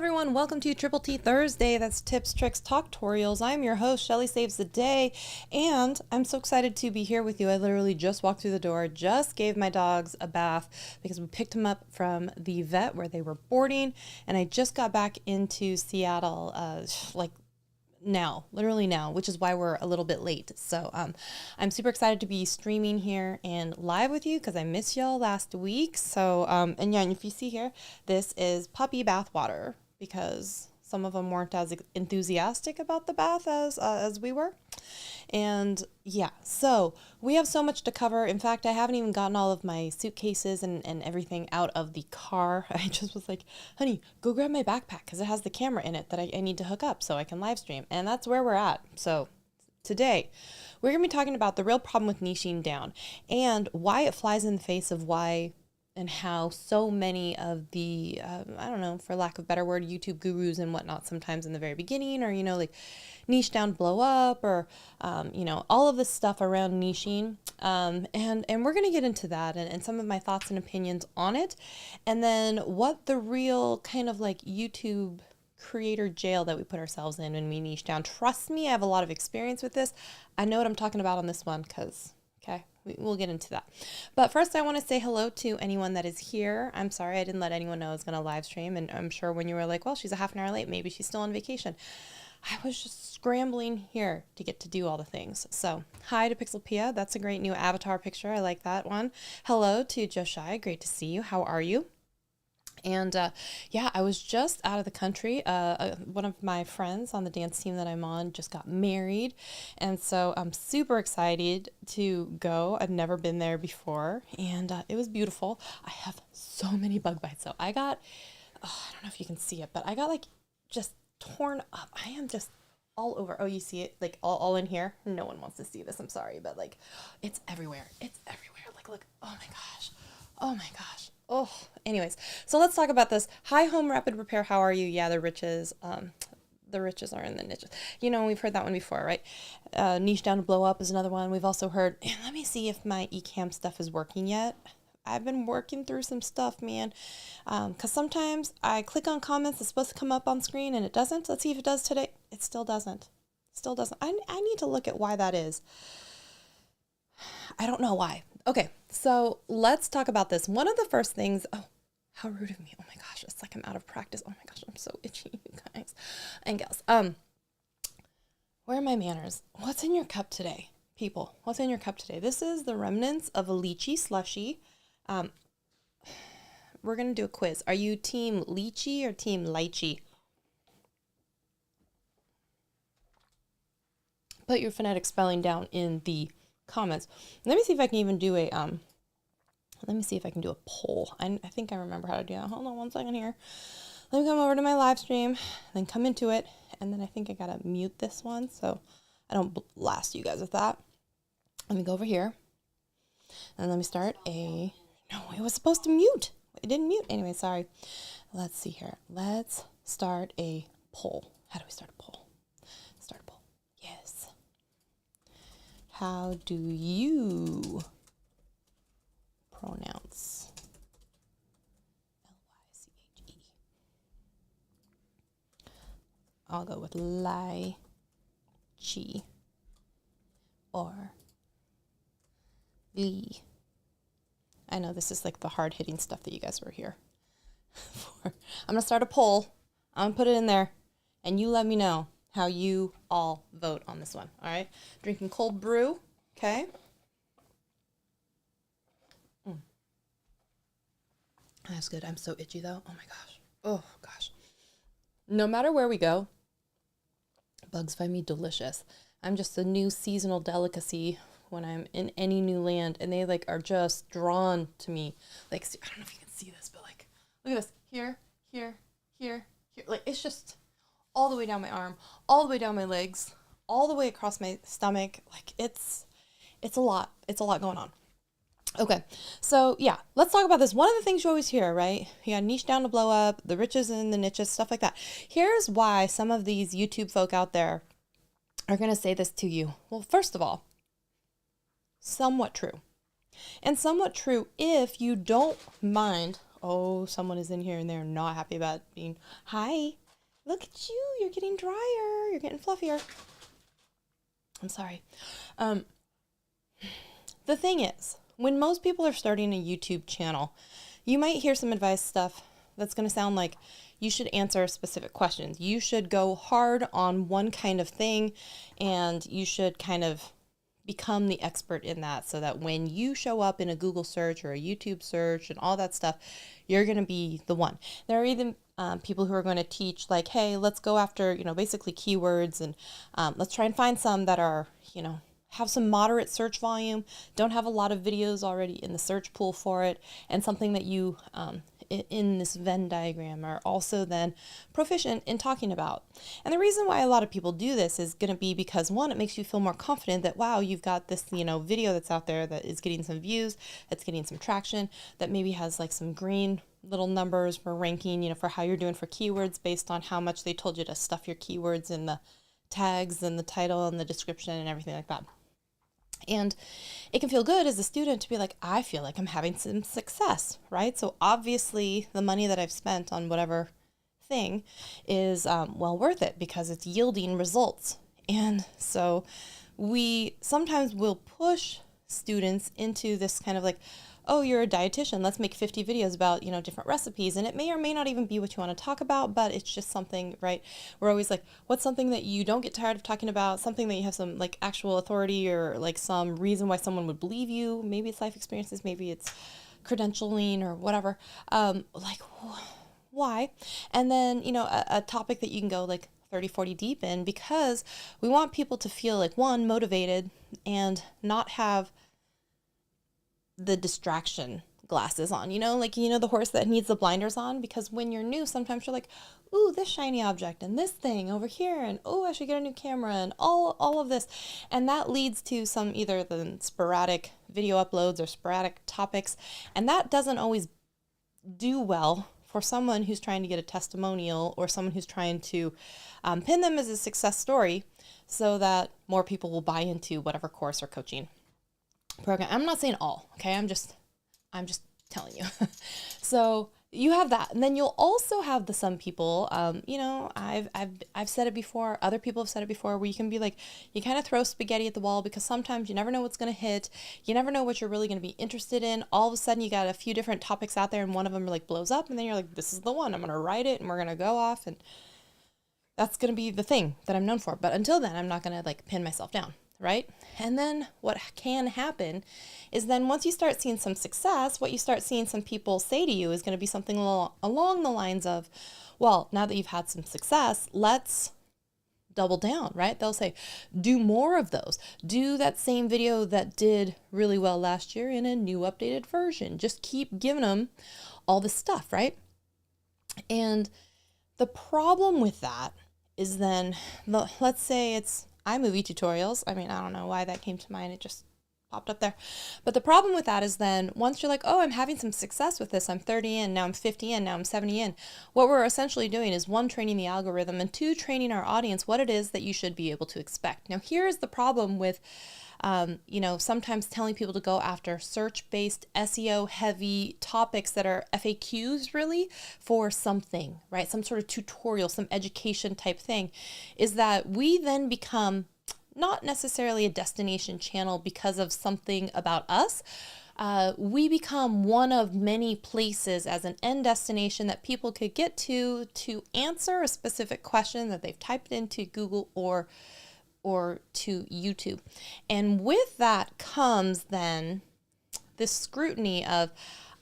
everyone, welcome to Triple T Thursday. That's tips, tricks, talktorials. I'm your host, Shelly Saves the Day, and I'm so excited to be here with you. I literally just walked through the door, just gave my dogs a bath because we picked them up from the vet where they were boarding, and I just got back into Seattle literally now, which is why we're a little bit late. So I'm super excited to be streaming here and live with you because I missed y'all last week. So and if you see here, this is puppy bath water because some of them weren't as enthusiastic about the bath as we were. And yeah, so we have so much to cover. In fact, I haven't even gotten all of my suitcases and everything out of the car. I just was like, honey, go grab my backpack because it has the camera in it that I need to hook up so I can live stream. And that's where we're at. So today, we're going to be talking about the real problem with niching down and why it flies in the face of why and how so many of the, I don't know, for lack of a better word, YouTube gurus and whatnot, sometimes in the very beginning, or, like niche down, blow up, or, all of this stuff around niching. And we're going to get into that and some of my thoughts and opinions on it. And then what the real kind of like YouTube creator jail that we put ourselves in when we niche down. Trust me, I have a lot of experience with this. I know what I'm talking about on this one because, okay. We'll get into that. But first, I want to say hello to anyone that is here. I'm sorry I didn't let anyone know I was going to live stream. And I'm sure when you were like, well, she's a half an hour late, maybe she's still on vacation. I was just scrambling here to get to do all the things. So hi to Pixelpia. That's a great new avatar picture. I like that one. Hello to Joshai. Great to see you. How are you? And I was just out of the country. One of my friends on the dance team that I'm on just got married. And so I'm super excited to go. I've never been there before. And it was beautiful. I have so many bug bites. So I got, I don't know if you can see it, but I got like just torn up. I am just all over. Oh, you see it like all in here? No one wants to see this. I'm sorry, but like it's everywhere. It's everywhere. Like, look, oh my gosh. Oh my gosh. Oh, anyways, so let's talk about this. Hi, Home Rapid Repair. How are you? Yeah, the riches are in the niches. We've heard that one before, right? Niche down to blow up is another one. We've also heard, let me see if my eCam stuff is working yet. I've been working through some stuff, man. Because sometimes I click on comments, it's supposed to come up on screen and it doesn't. Let's see if it does today. It still doesn't. Still doesn't. I need to look at why that is. I don't know why. Okay, so let's talk about this. One of the first things, oh, how rude of me. Oh my gosh, it's like I'm out of practice. Oh my gosh, I'm so itchy, you guys and gals. Where are my manners? What's in your cup today, people? What's in your cup today? This is the remnants of a lychee slushie. We're going to do a quiz. Are you team lychee or team lychee? Put your phonetic spelling down in the comments. Let me see if I can even do a poll. I think I remember how to do that. Hold on one second here. Let me come over to my live stream, then come into it, and then I think I gotta mute this one so I don't blast you guys with that. Let me go over here, and let me start no, it was supposed to mute. It didn't mute. Anyway, sorry. Let's see here. Let's start a poll. How do we start a poll? Start a poll. Yes. How do you pronounce Lyche? I'll go with lychee or lee. I know this is like the hard-hitting stuff that you guys were here for. I'm going to start a poll. I'm going to put it in there, and you let me know how you all vote on this one. All right. Drinking cold brew. Okay. That's good. I'm so itchy though. Oh my gosh. Oh gosh. No matter where we go, bugs find me delicious. I'm just a new seasonal delicacy when I'm in any new land, and they like are just drawn to me. Like, I don't know if you can see this, but like, look at this. Here, here, here, here. Like, it's just all the way down my arm, all the way down my legs, all the way across my stomach. Like, it's a lot. It's a lot going on. Okay, so yeah, let's talk about this. One of the things you always hear, right? You got niche down to blow up, the riches and the niches, stuff like that. Here's why some of these YouTube folk out there are going to say this to you. Well, first of all, somewhat true. And somewhat true if you don't mind oh, someone is in here and they're not happy about being, hi, look at you, you're getting drier, you're getting fluffier. I'm sorry. The thing is, when most people are starting a YouTube channel, you might hear some advice stuff that's going to sound like you should answer specific questions. You should go hard on one kind of thing, and you should kind of become the expert in that, so that when you show up in a Google search or a YouTube search and all that stuff, you're going to be the one. There are even people who are going to teach like, hey, let's go after, basically keywords, and let's try and find some that are, have some moderate search volume, don't have a lot of videos already in the search pool for it, and something that you, in this Venn diagram, are also then proficient in talking about. And the reason why a lot of people do this is going to be because, one, it makes you feel more confident that, wow, you've got this, video that's out there that is getting some views, that's getting some traction, that maybe has like some green little numbers for ranking, for how you're doing for keywords based on how much they told you to stuff your keywords in the tags and the title and the description and everything like that. And it can feel good as a student to be like, I feel like I'm having some success, right? So obviously the money that I've spent on whatever thing is well worth it because it's yielding results. And so we sometimes will push students into this kind of like, oh, you're a dietitian, let's make 50 videos about, different recipes. And it may or may not even be what you want to talk about, but it's just something, right? We're always like, what's something that you don't get tired of talking about? Something that you have some like actual authority or like some reason why someone would believe you. Maybe it's life experiences, maybe it's credentialing or whatever. Why? And then, a topic that you can go like 30, 40 deep in, because we want people to feel like, one, motivated and not have the distraction glasses on, the horse that needs the blinders on, because when you're new, sometimes you're like, ooh, this shiny object and this thing over here, and oh, I should get a new camera and all of this. And that leads to some either the sporadic video uploads or sporadic topics. And that doesn't always do well for someone who's trying to get a testimonial or someone who's trying to pin them as a success story so that more people will buy into whatever course or coaching program. I'm not saying all, okay? I'm just telling you. So you have that, and then you'll also have the some people. I've said it before. Other people have said it before. Where you can be like, you kind of throw spaghetti at the wall because sometimes you never know what's going to hit. You never know what you're really going to be interested in. All of a sudden, you got a few different topics out there, and one of them like blows up, and then you're like, this is the one. I'm going to write it, and we're going to go off, and that's going to be the thing that I'm known for. But until then, I'm not going to like pin myself down. Right? And then what can happen is then once you start seeing some success, what you start seeing some people say to you is going to be something along the lines of, well, now that you've had some success, let's double down, right? They'll say, do more of those. Do that same video that did really well last year in a new updated version. Just keep giving them all this stuff, right? And the problem with that is then, let's say it's iMovie tutorials. I mean, I don't know why that came to mind. It just popped up there. But the problem with that is then once you're like, oh, I'm having some success with this. I'm 30 in, now I'm 50 in, now I'm 70 in. What we're essentially doing is, one, training the algorithm, and two, training our audience what it is that you should be able to expect. Now, here's the problem with sometimes telling people to go after search-based, SEO-heavy topics that are FAQs really for something, right? Some sort of tutorial, some education type thing, is that we then become not necessarily a destination channel because of something about us. We become one of many places as an end destination that people could get to answer a specific question that they've typed into Google or to YouTube. And with that comes then this scrutiny of,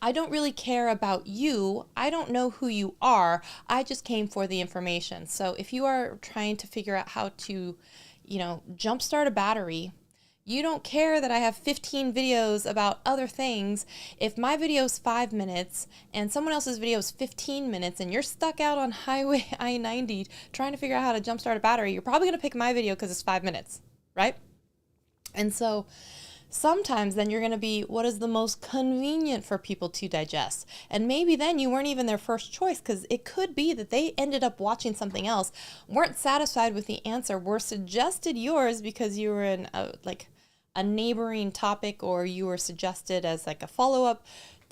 I don't really care about you. I don't know who you are. I just came for the information. So if you are trying to figure out how to, jumpstart a battery, you don't care that I have 15 videos about other things. If my video is 5 minutes and someone else's video is 15 minutes and you're stuck out on Highway I-90 trying to figure out how to jumpstart a battery, you're probably going to pick my video because it's 5 minutes, right? And so sometimes then you're going to be what is the most convenient for people to digest. And maybe then you weren't even their first choice, because it could be that they ended up watching something else, weren't satisfied with the answer, were suggested yours because you were in a neighboring topic, or you were suggested as like a follow-up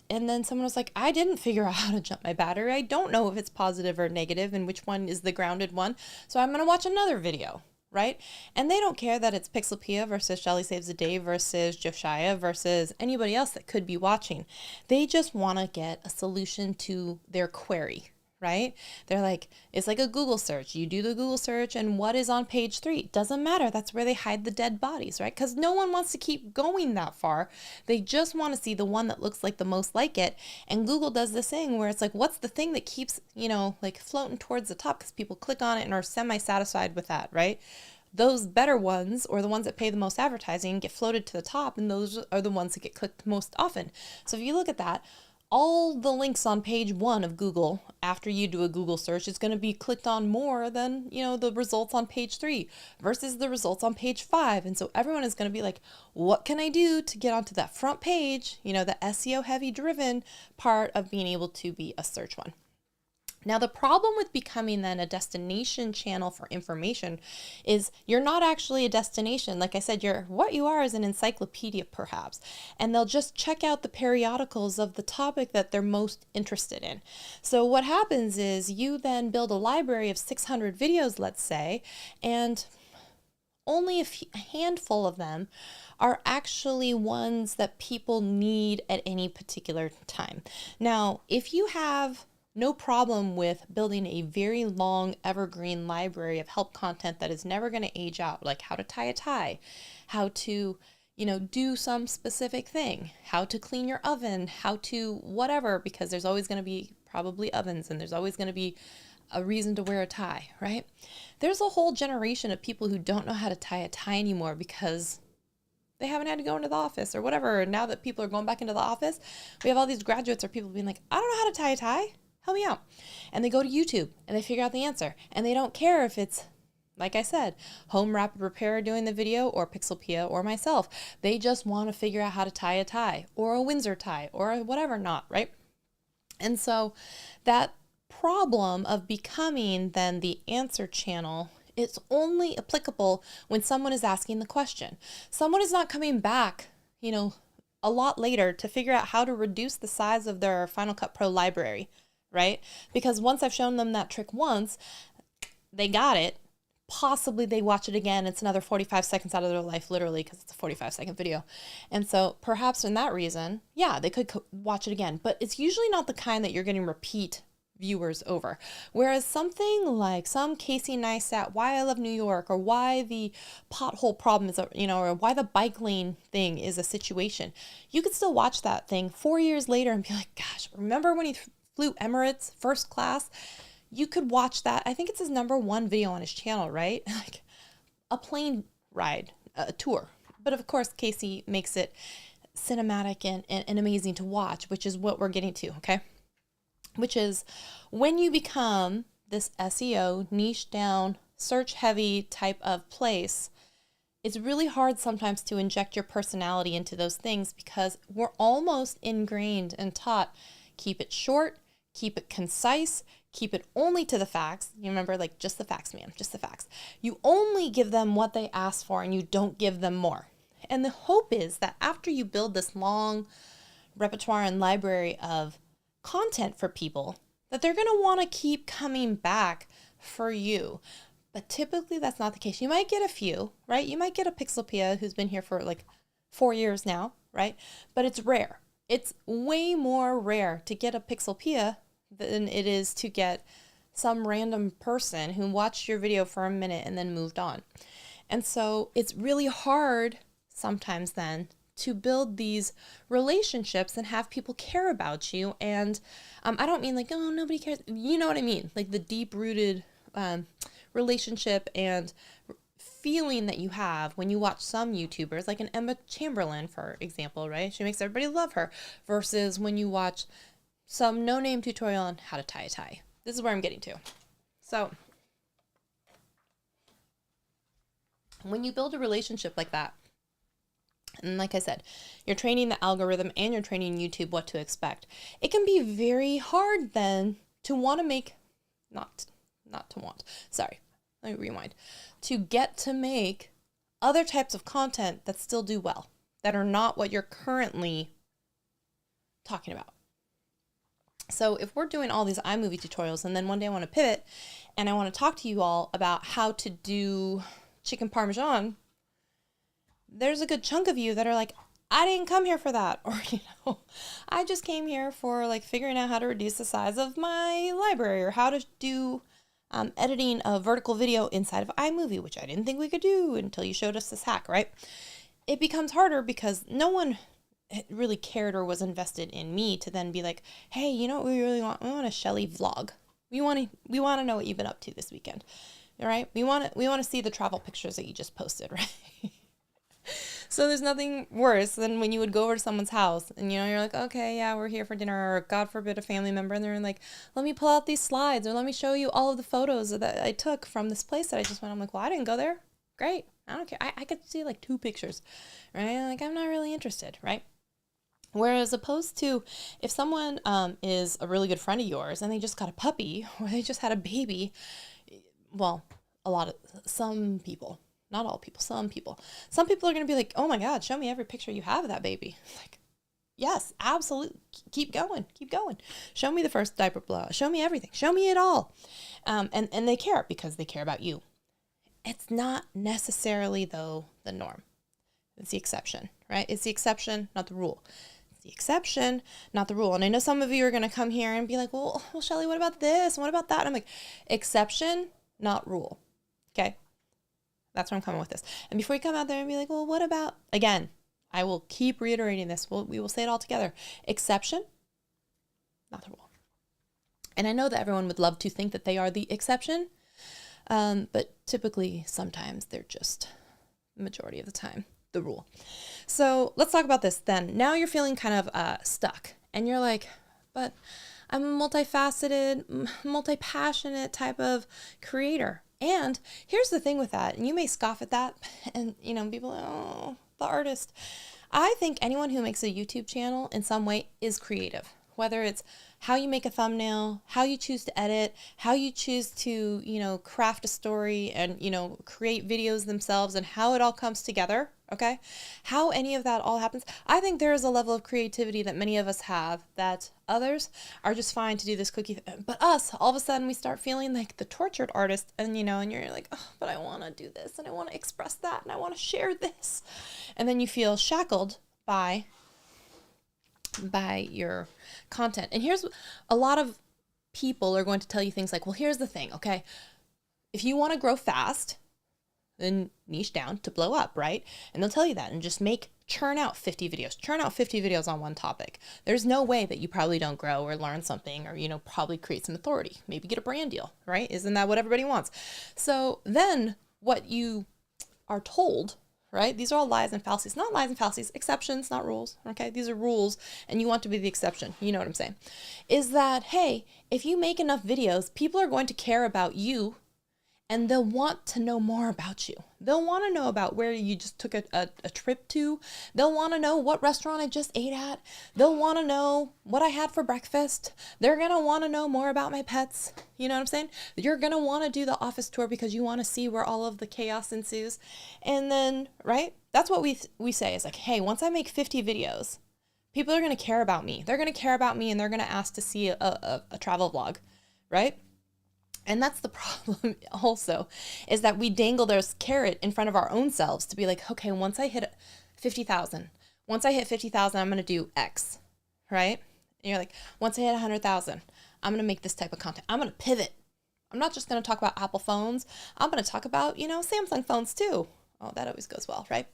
And then someone was like, I didn't figure out how to jump my battery. I don't know if it's positive or negative and which one is the grounded one. So I'm going to watch another video, right? And they don't care that it's Pixelpia versus Shelly Saves a Day versus Josiah versus anybody else that could be watching. They just want to get a solution to their query, right? They're like, it's like a Google search. You do the Google search and what is on page 3? Doesn't matter. That's where they hide the dead bodies, right? Because no one wants to keep going that far. They just want to see the one that looks like the most like it. And Google does this thing where it's like, what's the thing that keeps, like floating towards the top because people click on it and are semi-satisfied with that, right? Those better ones, or the ones that pay the most advertising, get floated to the top, and those are the ones that get clicked most often. So if you look at that, all the links on page 1 of Google, after you do a Google search, is going to be clicked on more than, the results on page 3 versus the results on page 5. And so everyone is going to be like, what can I do to get onto that front page, the SEO heavy driven part of being able to be a search one. Now, the problem with becoming then a destination channel for information is you're not actually a destination. Like I said, what you are is an encyclopedia, perhaps, and they'll just check out the periodicals of the topic that they're most interested in. So what happens is you then build a library of 600 videos, let's say, and only a handful of them are actually ones that people need at any particular time. Now, if you have no problem with building a very long evergreen library of help content that is never going to age out, like how to tie a tie, how to, do some specific thing, how to clean your oven, how to whatever, because there's always going to be probably ovens and there's always going to be a reason to wear a tie, right? There's a whole generation of people who don't know how to tie a tie anymore because they haven't had to go into the office or whatever. And now that people are going back into the office, we have all these graduates or people being like, I don't know how to tie a tie. Help me out. And they go to YouTube and they figure out the answer. And they don't care if it's, like I said, Home Rapid Repair doing the video or Pixelpia or myself. They just want to figure out how to tie a tie or a Windsor tie or whatever not, right? And so that problem of becoming then the answer channel, it's only applicable when someone is asking the question. Someone is not coming back, a lot later to figure out how to reduce the size of their Final Cut Pro library, right? Because once I've shown them that trick once, they got it. Possibly they watch it again. It's another 45 seconds out of their life, literally, because it's a 45-second video. And so perhaps in that reason, yeah, they could watch it again. But it's usually not the kind that you're getting repeat viewers over. Whereas something like some Casey Neistat, why I love New York, or why the pothole problem is, or why the bike lane thing is a situation, you could still watch that thing 4 years later and be like, gosh, remember when he flew Emirates first class? You could watch that. I think it's his #1 video on his channel, right? Like a plane ride, a tour. But of course, Casey makes it cinematic and amazing to watch, which is what we're getting to, okay? Which is when you become this SEO niche down, search heavy type of place, it's really hard sometimes to inject your personality into those things because we're almost ingrained and taught, keep it short, keep it concise, keep it only to the facts. You remember, like, just the facts, man, just the facts. You only give them what they ask for and you don't give them more. And the hope is that after you build this long repertoire and library of content for people, that they're going to want to keep coming back for you. But typically that's not the case. You might get a few, right? You might get a Pixelpia who's been here for like 4 years now, right? But it's rare. It's way more rare to get a Pixelpia than it is to get some random person who watched your video for a minute and then moved on. And so it's really hard sometimes then to build these relationships and have people care about you. And I don't mean like, oh, nobody cares. You know what I mean? Like the deep-rooted relationship and feeling that you have when you watch some YouTubers, like an Emma Chamberlain, for example, right? She makes everybody love her, versus when you watch some no-name tutorial on how to tie a tie. This is where I'm getting to. So when you build a relationship like that, and like I said, you're training the algorithm and you're training YouTube what to expect, it can be very hard then to want to make, sorry, let me rewind, to get to make other types of content that still do well, that are not what you're currently talking about, So if we're doing all these iMovie tutorials and then one day I want to pivot and I want to talk to you all about how to do chicken parmesan, there's a good chunk of you that are like, I didn't come here for that. Or, I just came here for like figuring out how to reduce the size of my library or how to do editing a vertical video inside of iMovie, which I didn't think we could do until you showed us this hack, right? It becomes harder because no one really cared or was invested in me to then be like, hey, you know what we really want? We want a Shelly vlog. We want to know what you've been up to this weekend. All right? We want to see the travel pictures that you just posted, right? So there's nothing worse than when you would go over to someone's house and, you're like, okay, yeah, we're here for dinner, or God forbid a family member, and they're like, let me pull out these slides, or let me show you all of the photos that I took from this place that I just went. I'm like, well, I didn't go there. Great. I don't care. I could see like 2 pictures, right? Like, I'm not really interested, right? Whereas opposed to if someone is a really good friend of yours and they just got a puppy or they just had a baby, well, some people, not all people, some people are going to be like, oh my God, show me every picture you have of that baby. Like, yes, absolutely. Keep going. Show me the first diaper blowout. Show me everything. Show me it all. And they care because they care about you. It's not necessarily, though, the norm. It's the exception, right? It's the exception, not the rule. It's the exception, not the rule. And I know some of you are going to come here and be like, well, Shelly, what about this? What about that? And I'm like, exception, not rule. Okay? That's where I'm coming with this. And before you come out there and be like, well, what about, again, I will keep reiterating this. We will say it all together. Exception, not the rule. And I know that everyone would love to think that they are the exception, but typically, sometimes they're just, the majority of the time, the rule. So let's talk about this then. Now you're feeling kind of stuck and you're like, but I'm a multifaceted, multi-passionate type of creator. And here's the thing with that, and you may scoff at that, and people, oh, the artist. I think anyone who makes a YouTube channel in some way is creative, whether it's how you make a thumbnail, how you choose to edit, how you choose to, craft a story and, create videos themselves and how it all comes together. Okay. How any of that all happens. I think there is a level of creativity that many of us have that others are just fine to do this but us, all of a sudden we start feeling like the tortured artist and, and you're like, oh, but I want to do this and I want to express that and I want to share this. And then you feel shackled by your content. And here's a lot of people are going to tell you things like, well, here's the thing. Okay. If you want to grow fast, then niche down to blow up, right? And they'll tell you that and just churn out 50 videos on one topic. There's no way that you probably don't grow or learn something or, probably create some authority, maybe get a brand deal, right? Isn't that what everybody wants? So then what you are told, right? These are all lies and fallacies, not lies and fallacies, exceptions, not rules. Okay. These are rules and you want to be the exception. You know what I'm saying? Is that, hey, if you make enough videos, people are going to care about you and they'll want to know more about you. They'll want to know about where you just took a trip to. They'll want to know what restaurant I just ate at. They'll want to know what I had for breakfast. They're going to want to know more about my pets. You know what I'm saying? You're going to want to do the office tour because you want to see where all of the chaos ensues. And then, right? That's what we say is like, hey, once I make 50 videos, people are going to care about me. They're going to care about me and they're going to ask to see a travel vlog, right? And that's the problem also, is that we dangle this carrot in front of our own selves to be like, okay, once I hit 50,000, I'm going to do X, right? And you're like, once I hit 100,000, I'm going to make this type of content. I'm going to pivot. I'm not just going to talk about Apple phones. I'm going to talk about, Samsung phones too. Oh, that always goes well, right?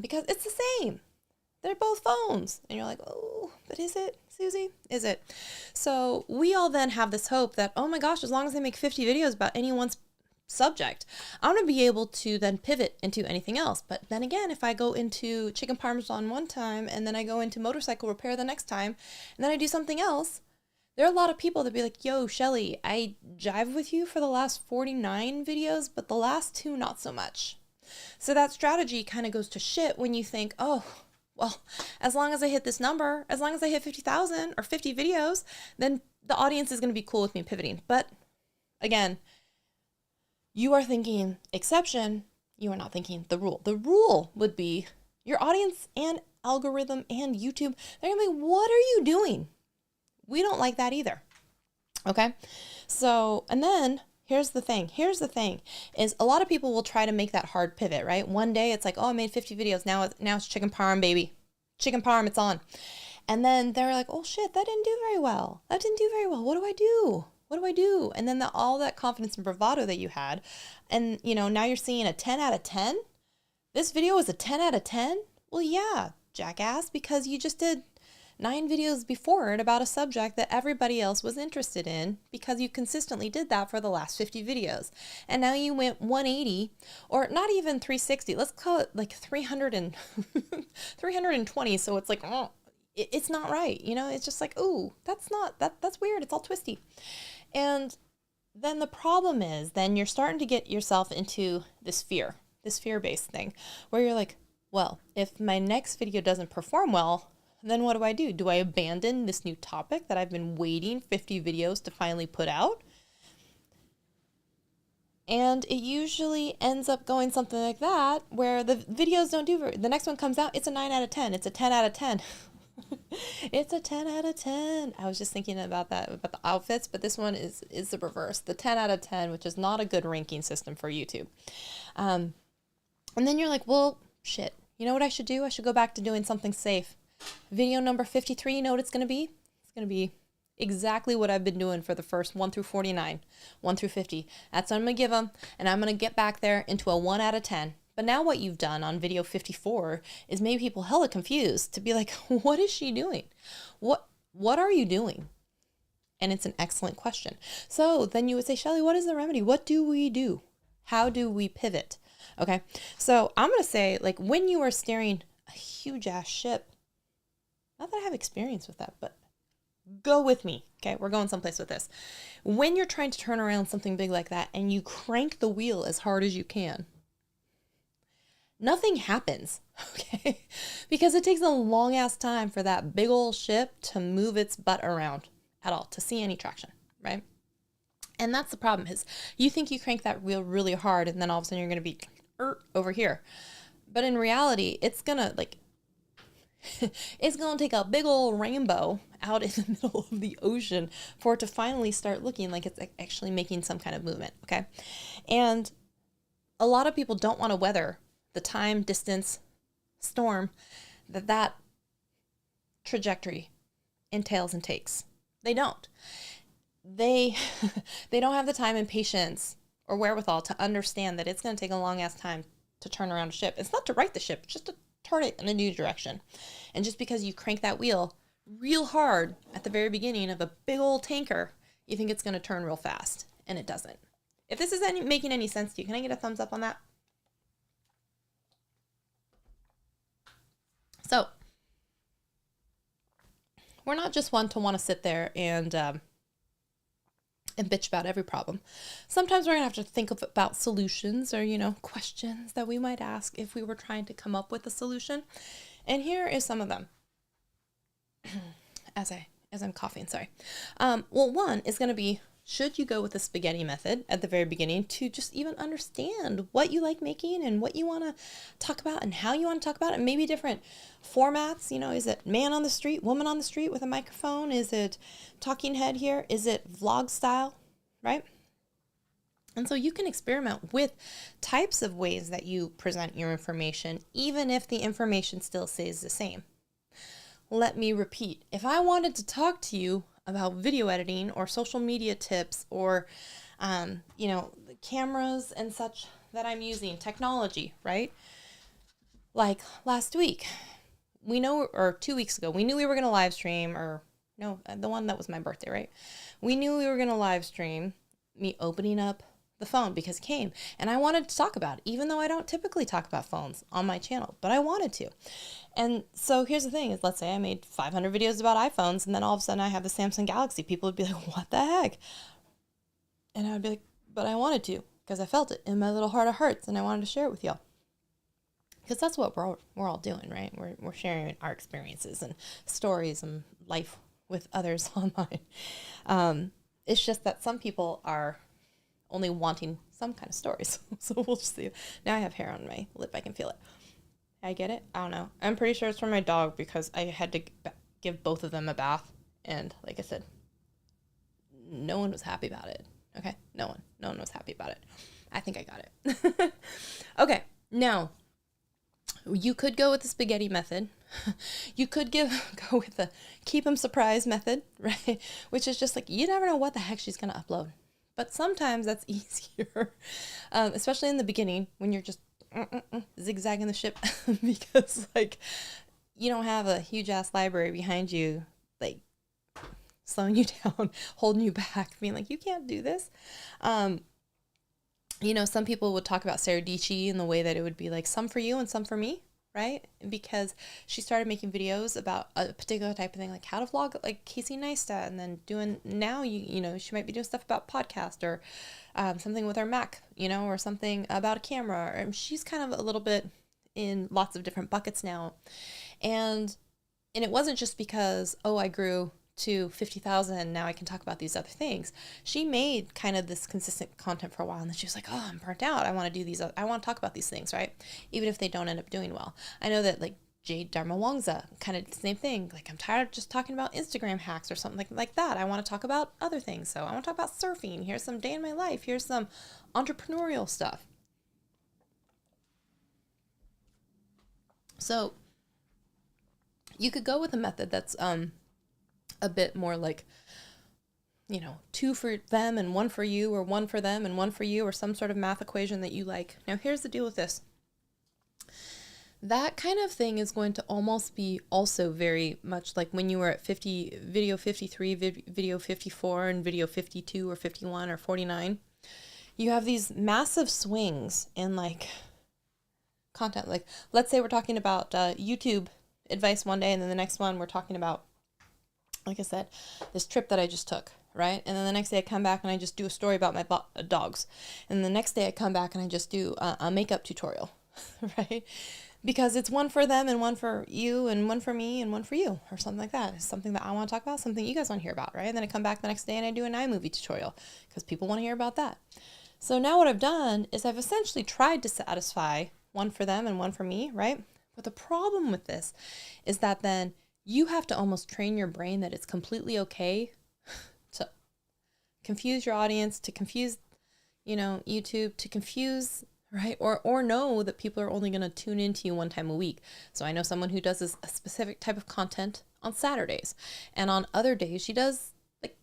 Because it's the same. They're both phones. And you're like, oh, but is it, Susie? Is it? So we all then have this hope that, oh my gosh, as long as I make 50 videos about anyone's subject, I'm going to be able to then pivot into anything else. But then again, if I go into chicken parmesan one time and then I go into motorcycle repair the next time and then I do something else, there are a lot of people that be like, yo, Shelly, I jive with you for the last 49 videos, but the last 2, not so much. So that strategy kind of goes to shit when you think, oh, well, as long as I hit this number, as long as I hit 50,000 or 50 videos, then the audience is going to be cool with me pivoting. But again, you are thinking exception. You are not thinking the rule. The rule would be your audience and algorithm and YouTube. They're going to be, what are you doing? We don't like that either. Okay. So, and then here's the thing is a lot of people will try to make that hard pivot, right? One day it's like, oh, I made 50 videos. Now it's chicken parm, baby. Chicken parm, it's on. And then they're like, oh shit, that didn't do very well. That didn't do very well. What do I do? What do I do? And then all that confidence and bravado that you had, and now you're seeing a 10 out of 10. This video is a 10 out of 10. Well, yeah, jackass, because you just did 9 videos before it about a subject that everybody else was interested in, because you consistently did that for the last 50 videos. And now you went 180, or not even 360. Let's call it like 300 and 320. So it's like, oh, it's not right. It's just like, ooh, that's weird. It's all twisty. And then the problem is, then you're starting to get yourself into this fear-based thing where you're like, well, if my next video doesn't perform well, then what do? Do I abandon this new topic that I've been waiting 50 videos to finally put out? And it usually ends up going something like that, where the videos don't do the next one comes out, it's a 9 out of 10. It's a 10 out of 10. It's a 10 out of 10. I was just thinking about that, about the outfits, but this one is the reverse. The 10 out of 10, which is not a good ranking system for YouTube. And then you're like, well, shit. You know what I should do? I should go back to doing something safe. Video number 53, you know what it's going to be? It's going to be exactly what I've been doing for the first 1 through 49, 1 through 50. That's what I'm going to give them, and I'm going to get back there into a 1 out of 10. But now what you've done on video 54 is made people hella confused to be like, what is she doing? What are you doing? And it's an excellent question. So then you would say, Shelly, what is the remedy? What do we do? How do we pivot? Okay. So I'm going to say, like, when you are steering a huge ass ship, not that I have experience with that, but go with me. Okay. We're going someplace with this. When you're trying to turn around something big like that and you crank the wheel as hard as you can, nothing happens, okay? Because it takes a long ass time for that big old ship to move its butt around at all, to see any traction, right? And that's the problem, is you think you crank that wheel really hard and then all of a sudden you're going to be over here. But in reality, it's going to it's going to take a big old rainbow out in the middle of the ocean for it to finally start looking like it's actually making some kind of movement, okay? And a lot of people don't want to weather the time, distance, storm that trajectory entails and takes. They don't. They don't have the time and patience or wherewithal to understand that it's going to take a long ass time to turn around a ship. It's not to right the ship, it's just to turn it in a new direction. And just because you crank that wheel real hard at the very beginning of a big old tanker, you think it's going to turn real fast, and it doesn't. If this is making any sense to you, can I get a thumbs up on that? So we're not just one to want to sit there and bitch about every problem. Sometimes we're going to have to think about solutions or, questions that we might ask if we were trying to come up with a solution. And here is some of them. As I'm coughing, sorry. Well, one is going to be, should you go with the spaghetti method at the very beginning to just even understand what you like making and what you want to talk about and how you want to talk about it, and maybe different formats? Is it man on the street, woman on the street with a microphone? Is it talking head here? Is it vlog style, right? And so you can experiment with types of ways that you present your information, even if the information still stays the same. Let me repeat. If I wanted to talk to you about video editing or social media tips or, the cameras and such that I'm using, technology, right? Like last week, or 2 weeks ago, we knew we were going to live stream, or no, the one that was my birthday, right? We knew we were going to live stream me opening up the phone because it came, and I wanted to talk about it, even though I don't typically talk about phones on my channel, but I wanted to. And so here's the thing is, let's say I made 500 videos about iPhones, and then all of a sudden I have the Samsung Galaxy. People would be like, what the heck? And I would be like, but I wanted to, because I felt it in my little heart of hearts, and I wanted to share it with y'all. Because that's what we're all doing, right? We're sharing our experiences and stories and life with others online. It's just that some people are only wanting some kind of stories. So we'll just see. Now I have hair on my lip. I can feel it. I get it? I don't know. I'm pretty sure it's from my dog because I had to give both of them a bath. And like I said, no one was happy about it. Okay, no one was happy about it. I think I got it. Okay, now you could go with the spaghetti method. You could go with the keep them surprised method, right? Which is just like, you never know what the heck she's going to upload. But sometimes that's easier, especially in the beginning when you're just zigzagging the ship because like you don't have a huge ass library behind you, like slowing you down, holding you back, being like, you can't do this. You know, some people would talk about Saradici in the way that it would be like some for you and some for me, right? Because she started making videos about a particular type of thing, like how to vlog like Casey Neistat, and then now you know, she might be doing stuff about podcast or something with her Mac, you know, or something about a camera. Or she's kind of a little bit in lots of different buckets now. And it wasn't just because, oh, I grew to 50,000, now I can talk about these other things. She made kind of this consistent content for a while, and then she was like, oh, I'm burnt out. I want to do these. I want to talk about these things, right? Even if they don't end up doing well. I know that like Jade Dharma Wangza, kind of the same thing. Like, I'm tired of just talking about Instagram hacks or something like that. I want to talk about other things. So I want to talk about surfing. Here's some day in my life. Here's some entrepreneurial stuff. So you could go with a method that's a bit more like, you know, 2 for them and 1 for you, or 1 for them and 1 for you, or some sort of math equation that you like. Now, here's the deal with this. That kind of thing is going to almost be also very much like when you were at video 53, video 54, and video 52 or 51 or 49. You have these massive swings in like content. Like, let's say we're talking about YouTube advice one day, and then the next one we're talking about, like I said, this trip that I just took, right? And then the next day I come back and I just do a story about my dogs. And the next day I come back and I just do a makeup tutorial, right? Because it's 1 for them and 1 for you and 1 for me and 1 for you, or something like that. It's something that I want to talk about, something you guys want to hear about, right? And then I come back the next day and I do an iMovie tutorial because people want to hear about that. So now what I've done is I've essentially tried to satisfy 1 for them and 1 for me, right? But the problem with this is that then you have to almost train your brain that it's completely okay to confuse your audience, to confuse, you know, YouTube, to confuse, right? Or know that people are only going to tune into you 1 time a week. So I know someone who does a specific type of content on Saturdays, and on other days she does like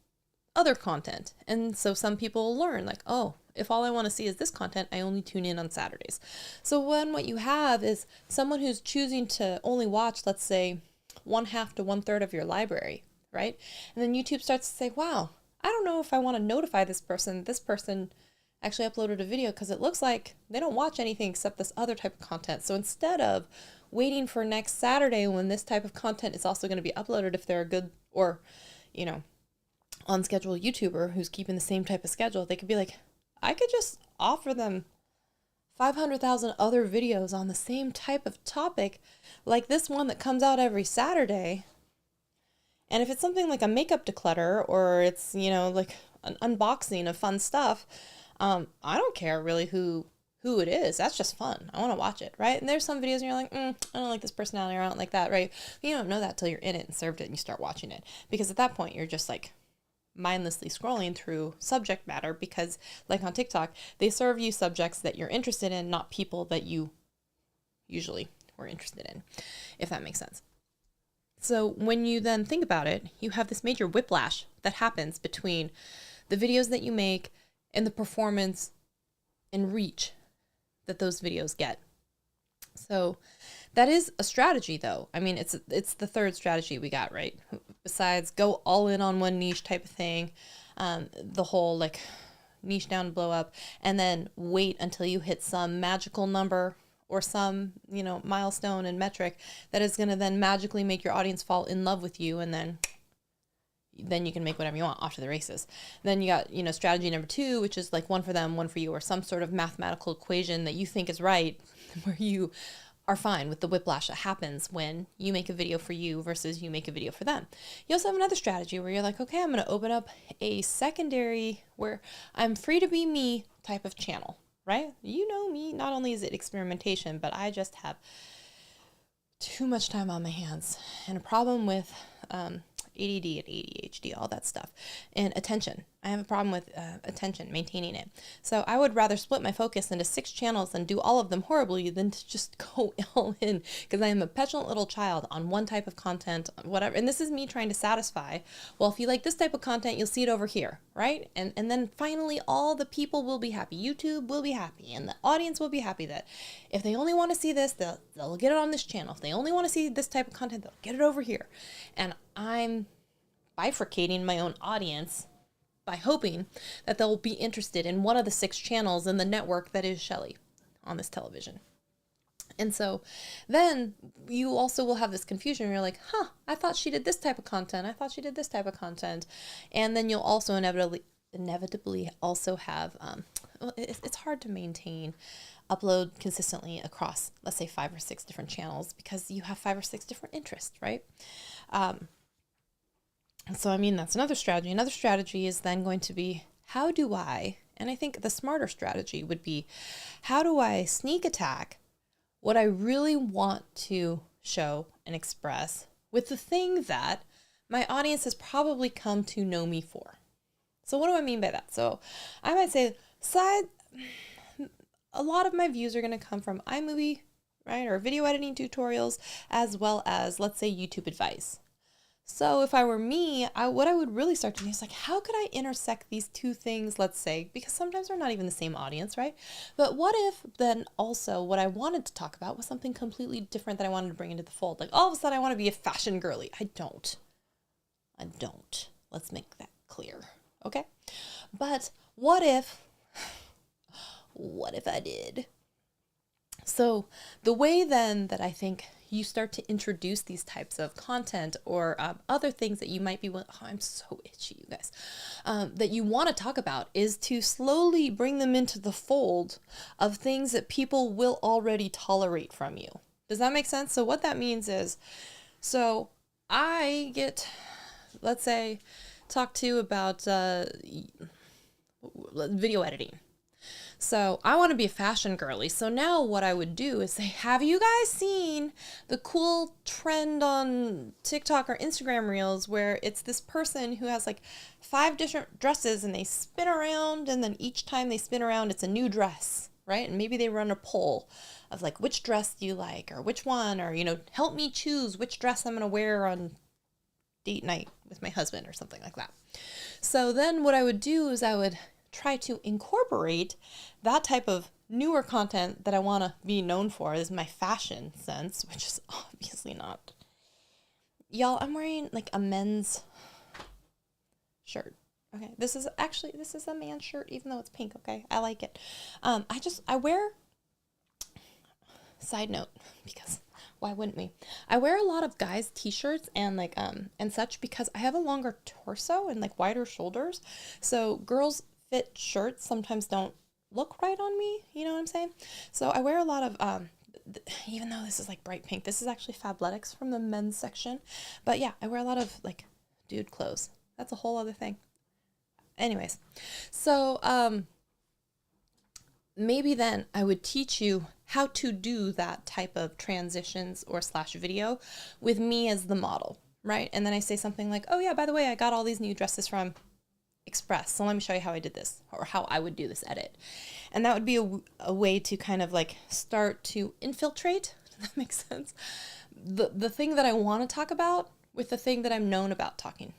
other content. And so some people learn like, oh, if all I want to see is this content, I only tune in on Saturdays. So what you have is someone who's choosing to only watch, let's say, 1/2 to 1/3 of your library, right? And then YouTube starts to say, wow, I don't know if I want to notify this person actually uploaded a video because it looks like they don't watch anything except this other type of content. So instead of waiting for next Saturday when this type of content is also going to be uploaded, if they're a good or, you know, on schedule YouTuber who's keeping the same type of schedule, they could be like, I could just offer them 500,000 other videos on the same type of topic, like this one that comes out every Saturday. And if it's something like a makeup declutter, or it's, you know, like an unboxing of fun stuff, I don't care really who it is. That's just fun. I want to watch it, right? And there's some videos and you're like, I don't like this personality, or I don't like that, right? But you don't know that till you're in it and served it and you start watching it. Because at that point, you're just like mindlessly scrolling through subject matter, because like on TikTok, they serve you subjects that you're interested in, not people that you usually were interested in, if that makes sense. So when you then think about it, you have this major whiplash that happens between the videos that you make and the performance and reach that those videos get. So that is a strategy, though. I mean, it's the third strategy we got, right? Besides go all in on one niche type of thing, the whole like niche down, blow up, and then wait until you hit some magical number or some, you know, milestone and metric that is going to then magically make your audience fall in love with you, and then you can make whatever you want, off to the races. Then you got, you know, strategy number 2, which is like 1 for them, 1 for you, or some sort of mathematical equation that you think is right, where you are fine with the whiplash that happens when you make a video for you versus you make a video for them. You also have another strategy where you're like, okay, I'm going to open up a secondary where I'm free to be me type of channel, right? You know me, not only is it experimentation, but I just have too much time on my hands and a problem with ADD and ADHD, all that stuff. And attention. I have a problem with attention, maintaining it. So I would rather split my focus into 6 channels and do all of them horribly than to just go all in, because I am a petulant little child on one type of content, whatever. And this is me trying to satisfy, well, if you like this type of content, you'll see it over here, right? And then finally all the people will be happy. YouTube will be happy and the audience will be happy that if they only want to see this, they'll get it on this channel. If they only want to see this type of content, they'll get it over here. And I'm bifurcating my own audience by hoping that they'll be interested in one of the 6 channels in the network that is Shelly on this television. And so then you also will have this confusion. You're like, I thought she did this type of content. I thought she did this type of content. And then you'll also inevitably also have, it's hard to maintain upload consistently across, let's say 5 or 6 different channels, because you have 5 or 6 different interests, right? So, I mean, that's another strategy. Another strategy is then going to be, and I think the smarter strategy would be, how do I sneak attack what I really want to show and express with the thing that my audience has probably come to know me for? So what do I mean by that? So I might say, a lot of my views are going to come from iMovie, right, or video editing tutorials, as well as, let's say, YouTube advice. So if I were me, what I would really start to do is like, how could I intersect these 2 things, let's say, because sometimes they're not even the same audience, right? But what if then also what I wanted to talk about was something completely different that I wanted to bring into the fold? Like all of a sudden I want to be a fashion girly. I don't. Let's make that clear, okay? But what if I did? So the way then that I think you start to introduce these types of content or other things that you might be, I'm so itchy, you guys, that you want to talk about is to slowly bring them into the fold of things that people will already tolerate from you. Does that make sense? So what that means is, so I get, let's say, talked to about video editing. So I want to be a fashion girly. So now what I would do is say, have you guys seen the cool trend on TikTok or Instagram reels where it's this person who has like 5 different dresses and they spin around, and then each time they spin around, it's a new dress, right? And maybe they run a poll of like, which dress do you like, or which one, or, help me choose which dress I'm going to wear on date night with my husband or something like that. So then what I would do is I would try to incorporate that type of newer content that I want to be known for, is my fashion sense, which is obviously not. Y'all, I'm wearing like a men's shirt. Okay, this is a man's shirt, even though it's pink. Okay, I like it. I wear, side note, because why wouldn't we? I wear a lot of guys' t-shirts and like and such because I have a longer torso and like wider shoulders. So girls fit shirts sometimes don't look right on me, you know what I'm saying? So I wear a lot of even though this is like bright pink, this is actually Fabletics from the men's section. But yeah, I wear a lot of like dude clothes. That's a whole other thing. Anyways, so maybe then I would teach you how to do that type of transitions or / video with me as the model, right? And then I say something like, oh yeah, by the way, I got all these new dresses from Express. So let me show you how I did this, or how I would do this edit. And that would be a way to kind of like start to infiltrate, does that make sense? The thing that I want to talk about with the thing that I'm known about talking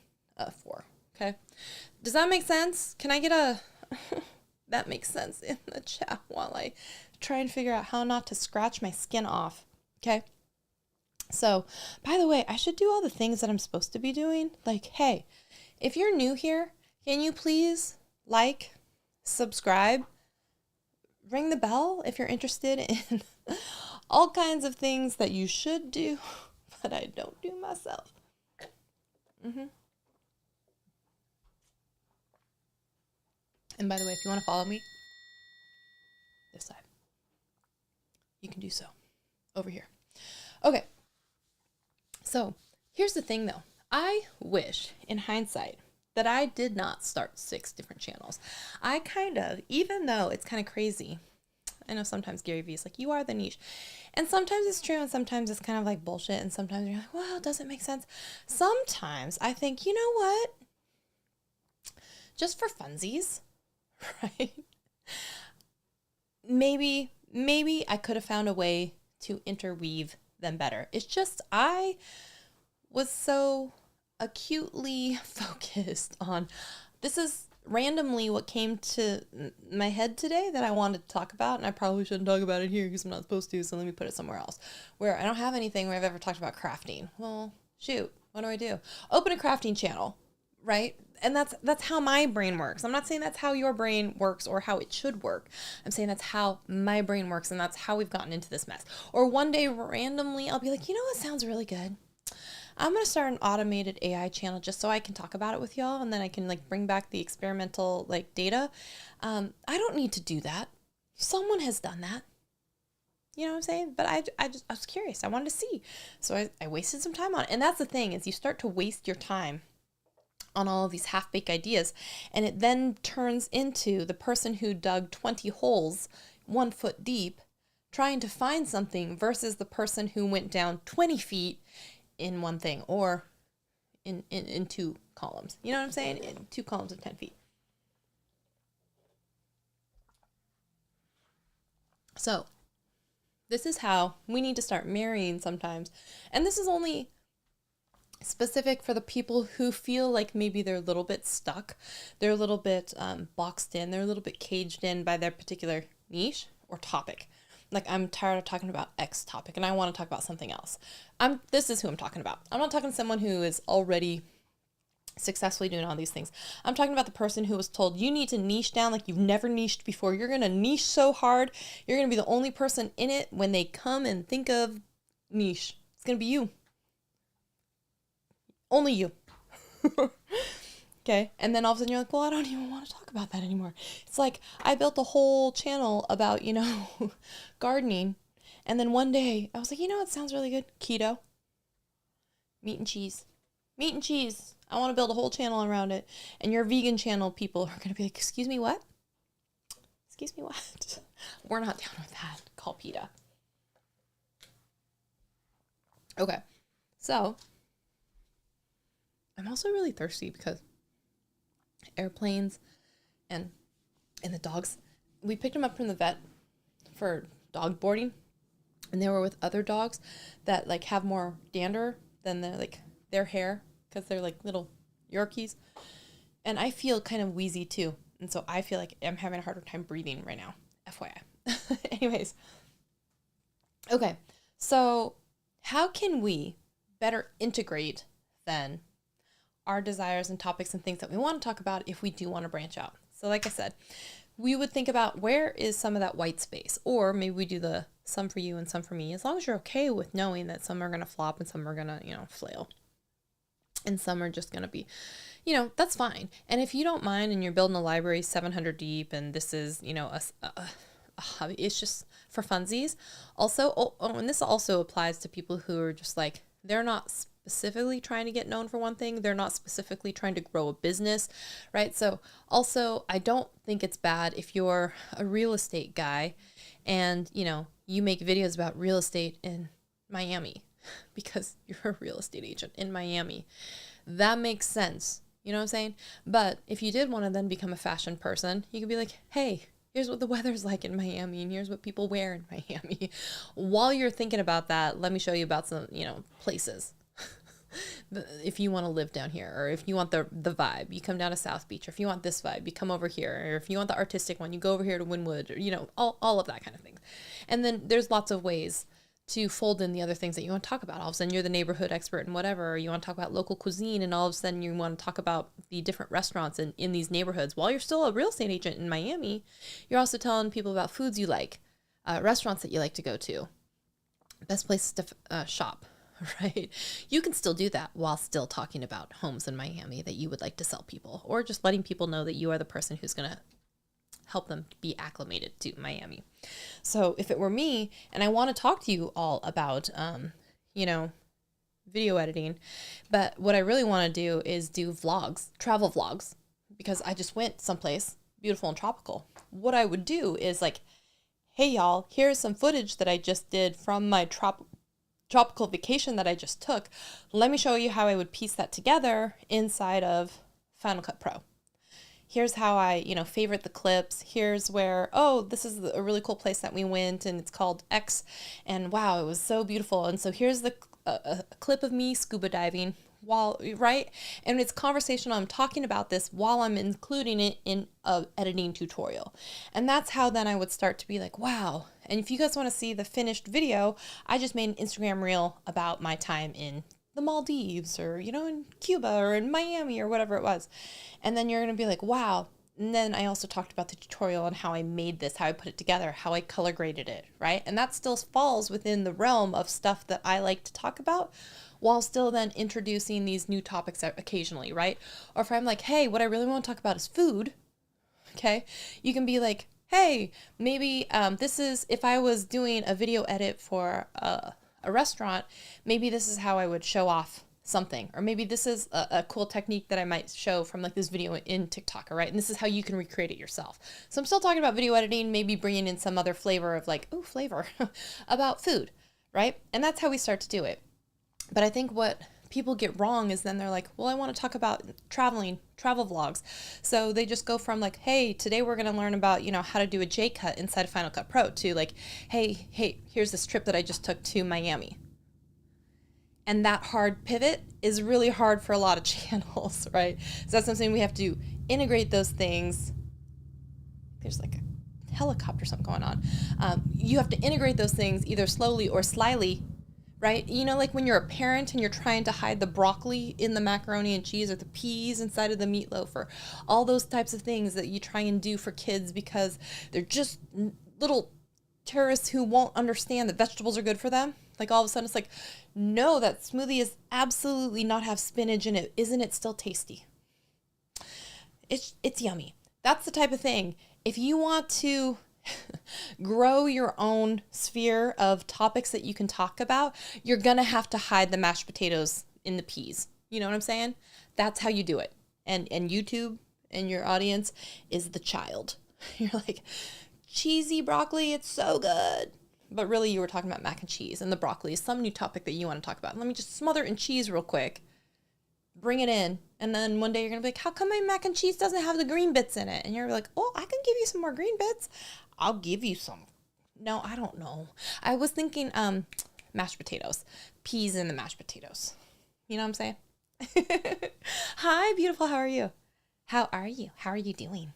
for, okay? Does that make sense? Can I get a that makes sense in the chat while I try and figure out how not to scratch my skin off, okay? So, by the way, I should do all the things that I'm supposed to be doing. Like, hey, if you're new here, can you please like, subscribe, ring the bell if you're interested in all kinds of things that you should do, but I don't do myself. And by the way, if you want to follow me, this side, you can do so over here. Okay. So here's the thing though. I wish in hindsight that I did not start 6 different channels. I kind of, even though it's kind of crazy, I know sometimes Gary Vee is like, you are the niche. And sometimes it's true, and sometimes it's kind of like bullshit, and sometimes you're like, well, does it make sense? Sometimes I think, you know what? Just for funsies, right? Maybe I could have found a way to interweave them better. It's just I was so acutely focused on, this is randomly what came to my head today that I wanted to talk about, and I probably shouldn't talk about it here because I'm not supposed to, so let me put it somewhere else where I don't have anything where I've ever talked about crafting. Well, shoot, what do? Open a crafting channel, right? And that's how my brain works. I'm not saying that's how your brain works or how it should work. I'm saying that's how my brain works, and that's how we've gotten into this mess. Or one day randomly I'll be like, you know what sounds really good? I'm going to start an automated AI channel just so I can talk about it with y'all, and then I can like bring back the experimental like data. I don't need to do that. Someone has done that. You know what I'm saying? But I was curious. I wanted to see. So I wasted some time on it. And that's the thing, is you start to waste your time on all of these half-baked ideas, and it then turns into the person who dug 20 holes 1 foot deep trying to find something versus the person who went down 20 feet in one thing, or in 2 columns. You know what I'm saying? In 2 columns of 10 feet. So this is how we need to start marrying sometimes. And this is only specific for the people who feel like maybe they're a little bit stuck. They're a little bit boxed in. They're a little bit caged in by their particular niche or topic. Like, I'm tired of talking about X topic and I want to talk about something else. This is who I'm talking about. I'm not talking to someone who is already successfully doing all these things. I'm talking about the person who was told, you need to niche down like you've never niched before. You're going to niche so hard. You're going to be the only person in it when they come and think of niche. It's going to be you. Only you. Okay. And then all of a sudden you're like, well, I don't even want to talk about that anymore. It's like, I built a whole channel about, gardening. And then one day I was like, you know what sounds really good? Keto. Meat and cheese. Meat and cheese. I want to build a whole channel around it. And your vegan channel people are going to be like, excuse me, what? Excuse me, what? We're not down with that. Call PETA. Okay. So I'm also really thirsty because airplanes and the dogs, we picked them up from the vet for dog boarding, and they were with other dogs that like have more dander than their hair, because they're like little Yorkies, and I feel kind of wheezy too, and so I feel like I'm having a harder time breathing right now, FYI. Anyways, okay, so how can we better integrate then our desires and topics and things that we want to talk about if we do want to branch out? So like I said, we would think about where is some of that white space, or maybe we do the some for you and some for me, as long as you're okay with knowing that some are going to flop and some are going to, flail. And some are just going to be, that's fine. And if you don't mind and you're building a library 700 deep and this is, a hobby, it's just for funsies. Also, and this also applies to people who are just like, they're not specifically trying to get known for one thing. They're not specifically trying to grow a business, right? So also, I don't think it's bad if you're a real estate guy and, you make videos about real estate in Miami because you're a real estate agent in Miami. That makes sense. You know what I'm saying? But if you did want to then become a fashion person, you could be like, hey, here's what the weather's like in Miami, and here's what people wear in Miami. While you're thinking about that, let me show you about some, places. If you want to live down here, or if you want the vibe, you come down to South Beach, or if you want this vibe, you come over here, or if you want the artistic one, you go over here to Wynwood, or, all of that kind of thing. And then there's lots of ways to fold in the other things that you want to talk about. All of a sudden you're the neighborhood expert in whatever, or you want to talk about local cuisine, and all of a sudden you want to talk about the different restaurants in these neighborhoods. While you're still a real estate agent in Miami, you're also telling people about foods you like, restaurants that you like to go to, best places to shop, right? You can still do that while still talking about homes in Miami that you would like to sell people, or just letting people know that you are the person who's going to help them be acclimated to Miami. So if it were me and I want to talk to you all about, video editing, but what I really want to do is do vlogs, travel vlogs, because I just went someplace beautiful and tropical. What I would do is like, Hey y'all, here's some footage that I just did from my tropical vacation that I just took. Let me show you how I would piece that together inside of Final Cut Pro. Here's how I, favorite the clips. Here's where, oh, this is a really cool place that we went and it's called X. And wow, it was so beautiful. And so here's the a clip of me scuba diving right? And it's conversational. I'm talking about this while I'm including it in a editing tutorial. And that's how then I would start to be like, wow. And if you guys want to see the finished video, I just made an Instagram reel about my time in the Maldives or, in Cuba or in Miami or whatever it was. And then you're going to be like, wow. And then I also talked about the tutorial and how I made this, how I put it together, how I color graded it, right? And that still falls within the realm of stuff that I like to talk about while still then introducing these new topics occasionally, right? Or if I'm like, hey, what I really want to talk about is food, okay? You can be like, hey, maybe this is, if I was doing a video edit for a restaurant, maybe this is how I would show off something, or maybe this is a cool technique that I might show from like this video in TikTok, all right? And this is how you can recreate it yourself. So I'm still talking about video editing, maybe bringing in some other flavor of like, ooh, flavor about food, right? And that's how we start to do it. But I think what people get wrong is then they're like, well, I want to talk about travel vlogs. So they just go from like, hey, today we're going to learn about, how to do a J cut inside of Final Cut Pro to like, hey, here's this trip that I just took to Miami. And that hard pivot is really hard for a lot of channels, right? So that's something we have to integrate those things. There's like a helicopter or something going on. You have to integrate those things either slowly or slyly, right? Like when you're a parent and you're trying to hide the broccoli in the macaroni and cheese or the peas inside of the meatloaf or all those types of things that you try and do for kids because they're just little terrorists who won't understand that vegetables are good for them. Like all of a sudden it's like, no, that smoothie is absolutely not have spinach in it. Isn't it still tasty? It's yummy. That's the type of thing. If you want to grow your own sphere of topics that you can talk about, you're going to have to hide the mashed potatoes in the peas. You know what I'm saying? That's how you do it. And YouTube and your audience is the child. You're like, cheesy broccoli, it's so good. But really you were talking about mac and cheese, and the broccoli is some new topic that you want to talk about. Let me just smother it in cheese real quick. Bring it in. And then one day you're going to be like, how come my mac and cheese doesn't have the green bits in it? And you're like, oh, I can give you some more green bits. I'll give you some. No, I don't know. I was thinking mashed potatoes. Peas in the mashed potatoes. You know what I'm saying? Hi, beautiful. How are you? How are you? How are you doing?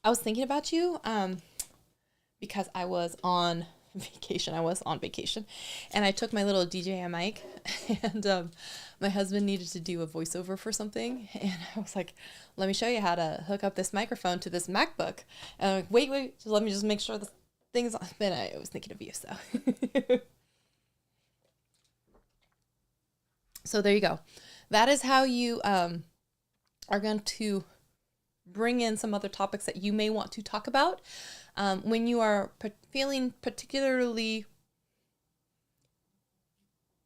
I was thinking about you because I was on vacation. And I took my little DJI mic and my husband needed to do a voiceover for something. And I was like, let me show you how to hook up this microphone to this MacBook. And I'm like, wait, let me just make sure the thing's on. Then I was thinking of you, so. So there you go. That is how you are going to bring in some other topics that you may want to talk about when you are feeling particularly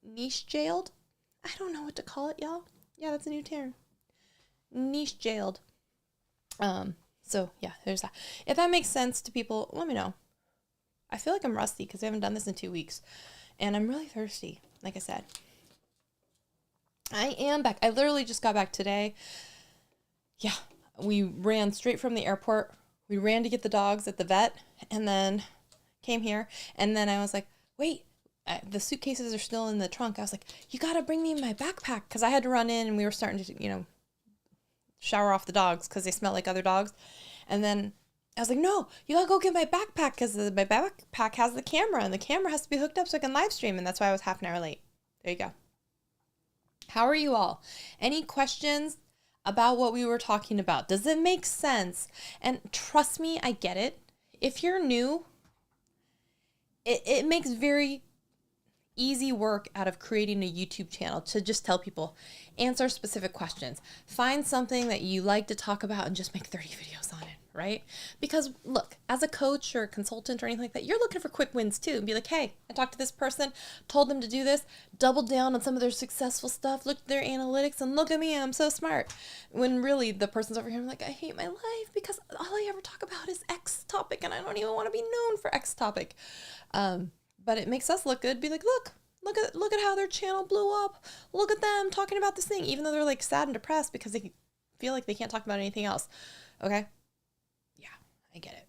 niche jailed. I don't know what to call it, y'all. Yeah, that's a new term. Niche jailed. So yeah, there's that. If that makes sense to people, let me know. I feel like I'm rusty because I haven't done this in 2 weeks, and I'm really thirsty. Like I said, I am back. I literally just got back today. Yeah, we ran straight from the airport. We ran to get the dogs at the vet, and then came here. And then I was like, wait, the suitcases are still in the trunk. I was like, you got to bring me my backpack, because I had to run in, and we were starting to, shower off the dogs because they smell like other dogs. And then I was like, no, you got to go get my backpack, because my backpack has the camera, and the camera has to be hooked up so I can live stream. And that's why I was half an hour late. There you go. How are you all? Any questions about what we were talking about? Does it make sense? And trust me, I get it. If you're new, it makes very easy work out of creating a YouTube channel to just tell people, answer specific questions. Find something that you like to talk about and just make 30 videos on it, right? Because look, as a coach or a consultant or anything like that, you're looking for quick wins too. And be like, hey, I talked to this person, told them to do this, doubled down on some of their successful stuff, looked at their analytics, and look at me, I'm so smart. When really the person's over here like, I hate my life because all I ever talk about what is X topic? And I don't even want to be known for X topic. But it makes us look good. Be like, look at how their channel blew up. Look at them talking about this thing, even though they're like sad and depressed because they feel like they can't talk about anything else. Okay. Yeah, I get it.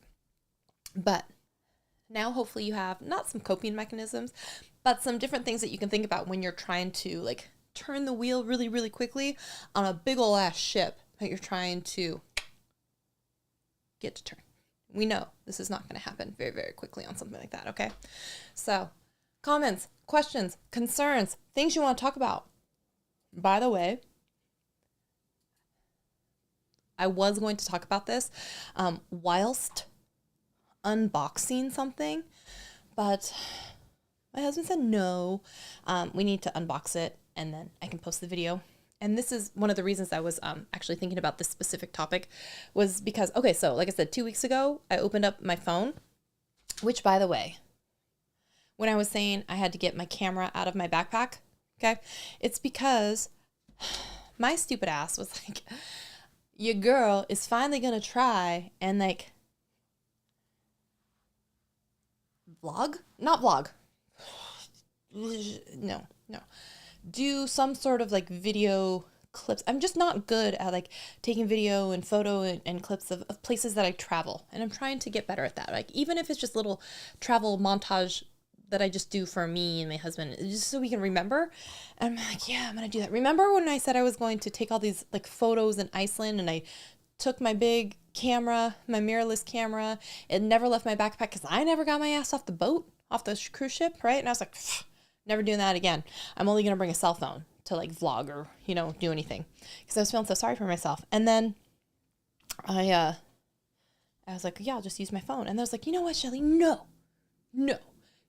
But now hopefully you have not some coping mechanisms, but some different things that you can think about when you're trying to like turn the wheel really, really quickly on a big ol' ass ship that you're trying to get to turn. We know this is not going to happen very, very quickly on something like that, okay? So, comments, questions, concerns, things you want to talk about. By the way, I was going to talk about this whilst unboxing something, but my husband said no, we need to unbox it and then I can post the video. And this is one of the reasons I was actually thinking about this specific topic was because, okay, so like I said, 2 weeks ago, I opened up my phone, which by the way, when I was saying I had to get my camera out of my backpack, okay, it's because my stupid ass was like, your girl is finally going to try and like not vlog. No. Do some sort of like video clips. I'm just not good at like taking video and photo and clips of places that I travel. And I'm trying to get better at that. Like even if it's just little travel montage that I just do for me and my husband, just so we can remember. And I'm like, yeah, I'm going to do that. Remember when I said I was going to take all these like photos in Iceland and I took my big camera, my mirrorless camera. It never left my backpack because I never got my ass off the boat, off the cruise ship, right? And I was like, never doing that again. I'm only going to bring a cell phone to like vlog or, do anything because I was feeling so sorry for myself. And then I was like, yeah, I'll just use my phone. And I was like, you know what, Shelly? No,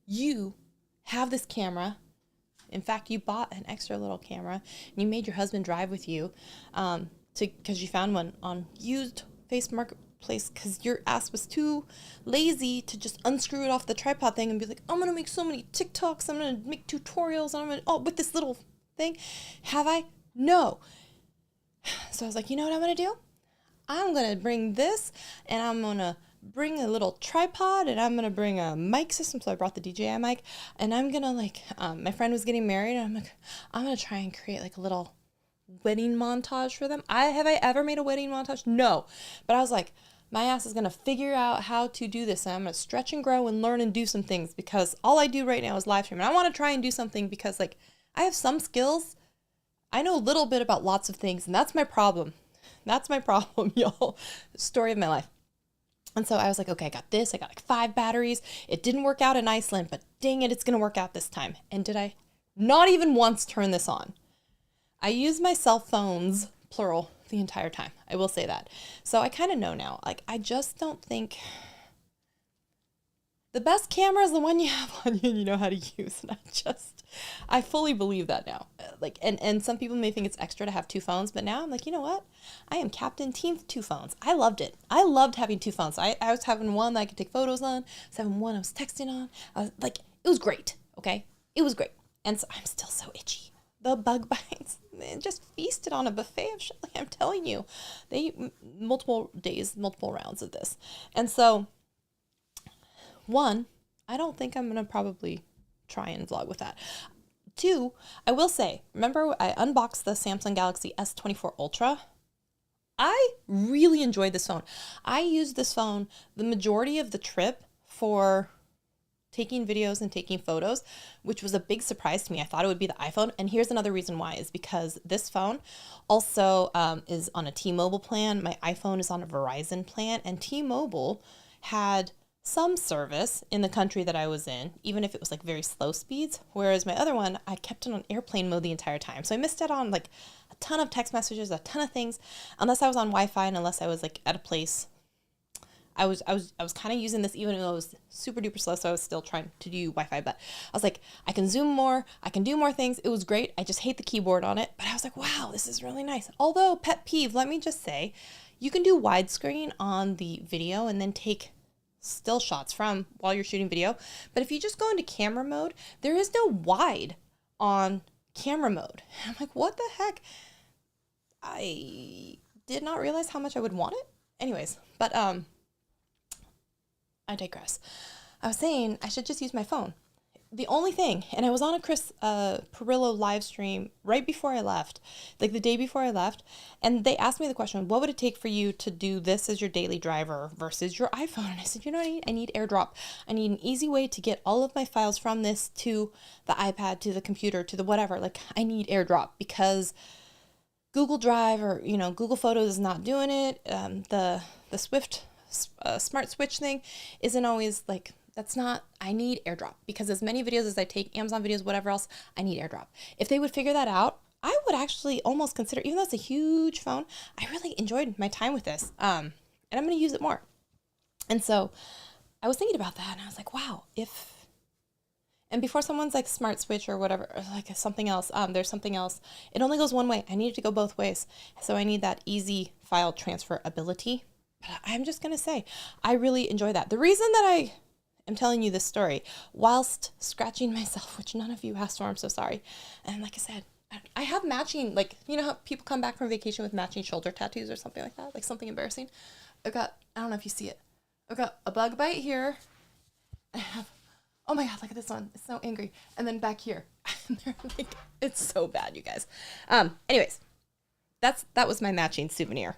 you have this camera. In fact, you bought an extra little camera and you made your husband drive with you because you found one on used face marketplace because your ass was too lazy to just unscrew it off the tripod thing and be like, I'm going to make so many TikToks. I'm going to make tutorials. I'm going to, with this little thing. Have I? No. So I was like, you know what I'm going to do? I'm going to bring this and I'm going to bring a little tripod and I'm going to bring a mic system. So I brought the DJI mic and I'm going to my friend was getting married and I'm like, I'm going to try and create like a little wedding montage for them. Have I ever made a wedding montage? No. But I was like, my ass is going to figure out how to do this. And I'm going to stretch and grow and learn and do some things because all I do right now is live stream. And I want to try and do something because like I have some skills. I know a little bit about lots of things and that's my problem. That's my problem, y'all. Story of my life. And so I was like, okay, I got this. I got like 5 batteries. It didn't work out in Iceland, but dang it, it's going to work out this time. And did I not even once turn this on? I use my cell phones, plural, the entire time. I will say that. So I kind of know now. Like, I just don't think the best camera is the one you have on you and you know how to use. And I fully believe that now. Like, and some people may think it's extra to have 2 phones, but now I'm like, you know what? I am captain team 2 phones. I loved it. I loved having 2 phones. I was having one that I could take photos on. I was having one I was texting on. I was like, it was great. Okay. It was great. And so I'm still so itchy. The bug bites, man, just feasted on a buffet of Shelly. I'm telling you, they eat multiple days, multiple rounds of this. And so, 1, I don't think I'm going to probably try and vlog with that. 2, I will say, remember I unboxed the Samsung Galaxy S24 Ultra? I really enjoyed this phone. I used this phone the majority of the trip for taking videos and taking photos, which was a big surprise to me. I thought it would be the iPhone. And here's another reason why is because this phone also is on a T-Mobile plan. My iPhone is on a Verizon plan and T-Mobile had some service in the country that I was in, even if it was like very slow speeds. Whereas my other one, I kept it on airplane mode the entire time. So I missed out on like a ton of text messages, a ton of things, unless I was on Wi-Fi and unless I was like at a place. I was kind of using this even though it was super duper slow, so I was still trying to do Wi-Fi, but I was like, I can zoom more, I can do more things. It was great. I just hate the keyboard on it, but I was like, wow, this is really nice. Although, pet peeve, let me just say, you can do widescreen on the video and then take still shots from while you're shooting video, but if you just go into camera mode, there is no wide on camera mode. I'm like, what the heck? I did not realize how much I would want it. Anyways, but I digress. I was saying I should just use my phone. The only thing, and I was on a Chris Perillo live stream right before I left, like the day before I left, and they asked me the question, what would it take for you to do this as your daily driver versus your iPhone? And I said, you know what I need? I need AirDrop. I need an easy way to get all of my files from this to the iPad, to the computer, to the whatever. Like, I need AirDrop because Google Drive or, you know, Google Photos is not doing it. The Swift smart switch thing isn't always like, that's not, I need AirDrop because as many videos as I take, Amazon videos, whatever else, I need AirDrop. If they would figure that out, I would actually almost consider, even though it's a huge phone, I really enjoyed my time with this. And I'm going to use it more. And so I was thinking about that and I was like, wow, and before someone's like smart switch or whatever, or like something else, there's something else. It only goes one way. I need it to go both ways. So I need that easy file transfer ability. But I'm just going to say, I really enjoy that. The reason that I'm telling you this story whilst scratching myself, which none of you asked for, I'm so sorry. And like I said, I have matching, like, you know how people come back from vacation with matching shoulder tattoos or something like that, like something embarrassing. I don't know if you see it. I've got a bug bite here. I have, oh my God, look at this one. It's so angry. And then back here. Like, it's so bad, you guys. Anyways, that was my matching souvenir.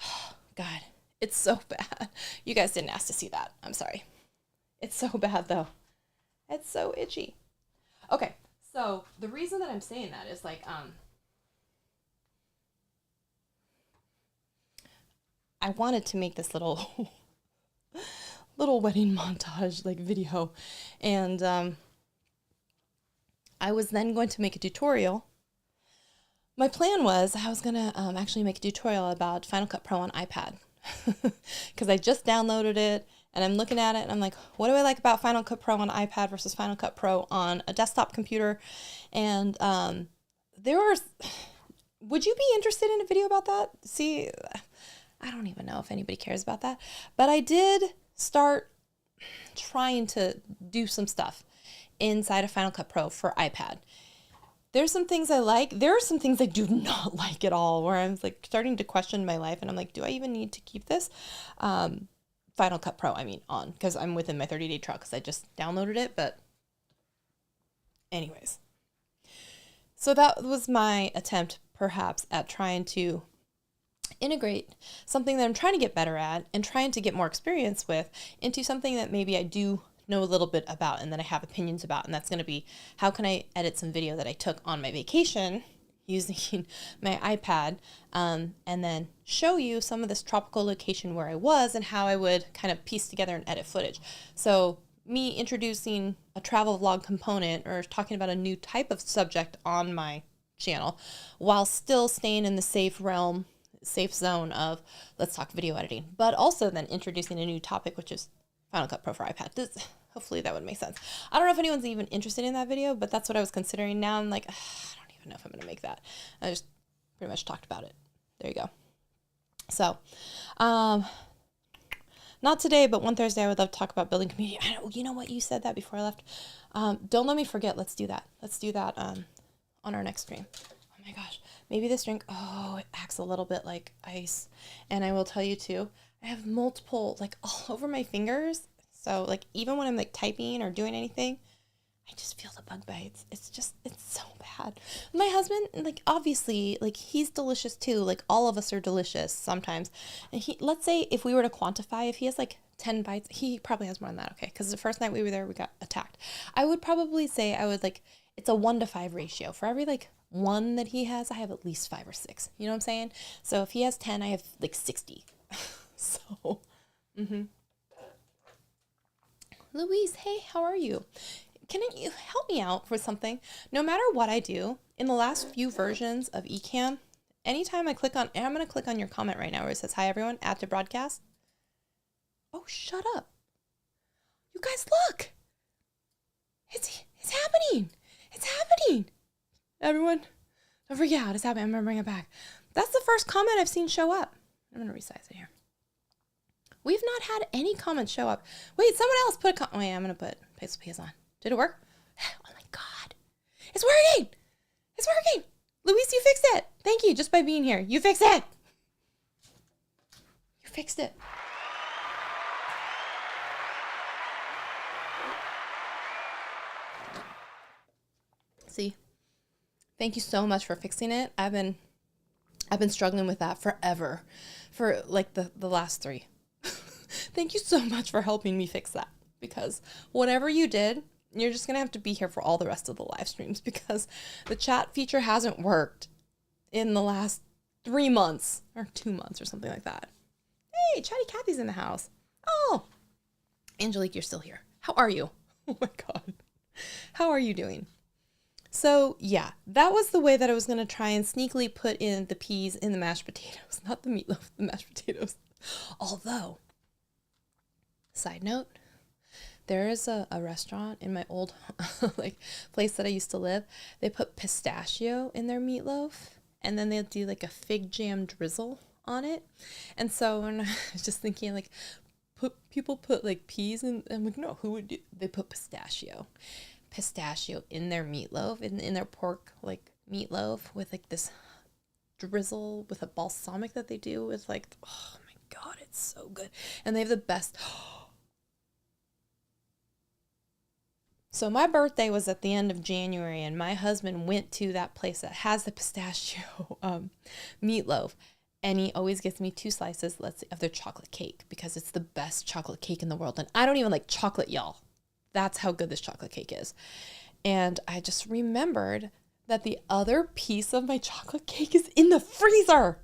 Oh, God. It's so bad. You guys didn't ask to see that. I'm sorry. It's so bad though. It's so itchy. Okay. So the reason that I'm saying that is like, I wanted to make this little wedding montage like video. And, I was then going to make a tutorial. My plan was I was going to actually make a tutorial about Final Cut Pro on iPad. Because I just downloaded it and I'm looking at it and I'm like, what do I like about Final Cut Pro on iPad versus Final Cut Pro on a desktop computer? And would you be interested in a video about that? See, I don't even know if anybody cares about that, but I did start trying to do some stuff inside of Final Cut Pro for iPad. There's some things I like. There are some things I do not like at all, where I'm like starting to question my life and I'm like, do I even need to keep this? Final Cut Pro, on, because I'm within my 30-day trial because I just downloaded it. But anyways, so that was my attempt perhaps at trying to integrate something that I'm trying to get better at and trying to get more experience with into something that maybe I do know a little bit about and that I have opinions about, and that's going to be how can I edit some video that I took on my vacation using my iPad, and then show you some of this tropical location where I was and how I would kind of piece together and edit footage. So me introducing a travel vlog component or talking about a new type of subject on my channel while still staying in the safe zone of let's talk video editing, but also then introducing a new topic, which is Final Cut Pro for iPad. Hopefully that would make sense. I don't know if anyone's even interested in that video, but that's what I was considering. Now I'm like, I don't even know if I'm going to make that. I just pretty much talked about it. There you go. So, not today, but one Thursday I would love to talk about building community. You know what? You said that before I left. Don't let me forget. Let's do that. Let's do that on our next stream. Oh my gosh. Maybe this drink, it acts a little bit like ice. And I will tell you too, I have multiple, like all over my fingers. So like even when I'm like typing or doing anything, I just feel the bug bites. It's so bad. My husband, like obviously, like he's delicious too. Like all of us are delicious sometimes. And let's say if we were to quantify, if he has like 10 bites, he probably has more than that. Okay. Because the first night we were there, we got attacked. I would probably say it's a 1 to 5 ratio. For every like one that he has, I have at least 5 or 6. You know what I'm saying? So if he has 10, I have like 60. So, Louise, hey, how are you? Can you help me out with something? No matter what I do, in the last few versions of Ecamm, anytime I click on, and I'm going to click on your comment right now where it says, hi everyone, add to broadcast. Oh, shut up. You guys look. It's happening. It's happening. Everyone, don't freak out. It's happening. I'm going to bring it back. That's the first comment I've seen show up. I'm going to resize it here. We've not had any comments show up. Wait, someone else put a comment. Wait, I'm going to put Peso Pias on. Did it work? Oh my God. It's working. It's working. Luis, you fixed it. Thank you. Just by being here. You fixed it. You fixed it. See, thank you so much for fixing it. I've been struggling with that forever, for like the last 3. Thank you so much for helping me fix that, because whatever you did, you're just going to have to be here for all the rest of the live streams, because the chat feature hasn't worked in the last 3 months or 2 months or something like that. Hey, Chatty Cathy's in the house. Oh, Angelique, you're still here. How are you? Oh my God. How are you doing? So yeah, that was the way that I was going to try and sneakily put in the peas in the mashed potatoes, not the meatloaf, the mashed potatoes. Although, side note, there is a restaurant in my old like place that I used to live. They put pistachio in their meatloaf, and then they'll do like a fig jam drizzle on it. And so when I was just thinking like, people put like peas in, I'm like, no, who would do? They put pistachio in their meatloaf, in their pork like meatloaf, with like this drizzle with a balsamic that they do with like, oh my God, it's so good. And they have the best. So my birthday was at the end of January, and my husband went to that place that has the pistachio meatloaf. And he always gets me 2 slices, of their chocolate cake, because it's the best chocolate cake in the world. And I don't even like chocolate, y'all. That's how good this chocolate cake is. And I just remembered that the other piece of my chocolate cake is in the freezer.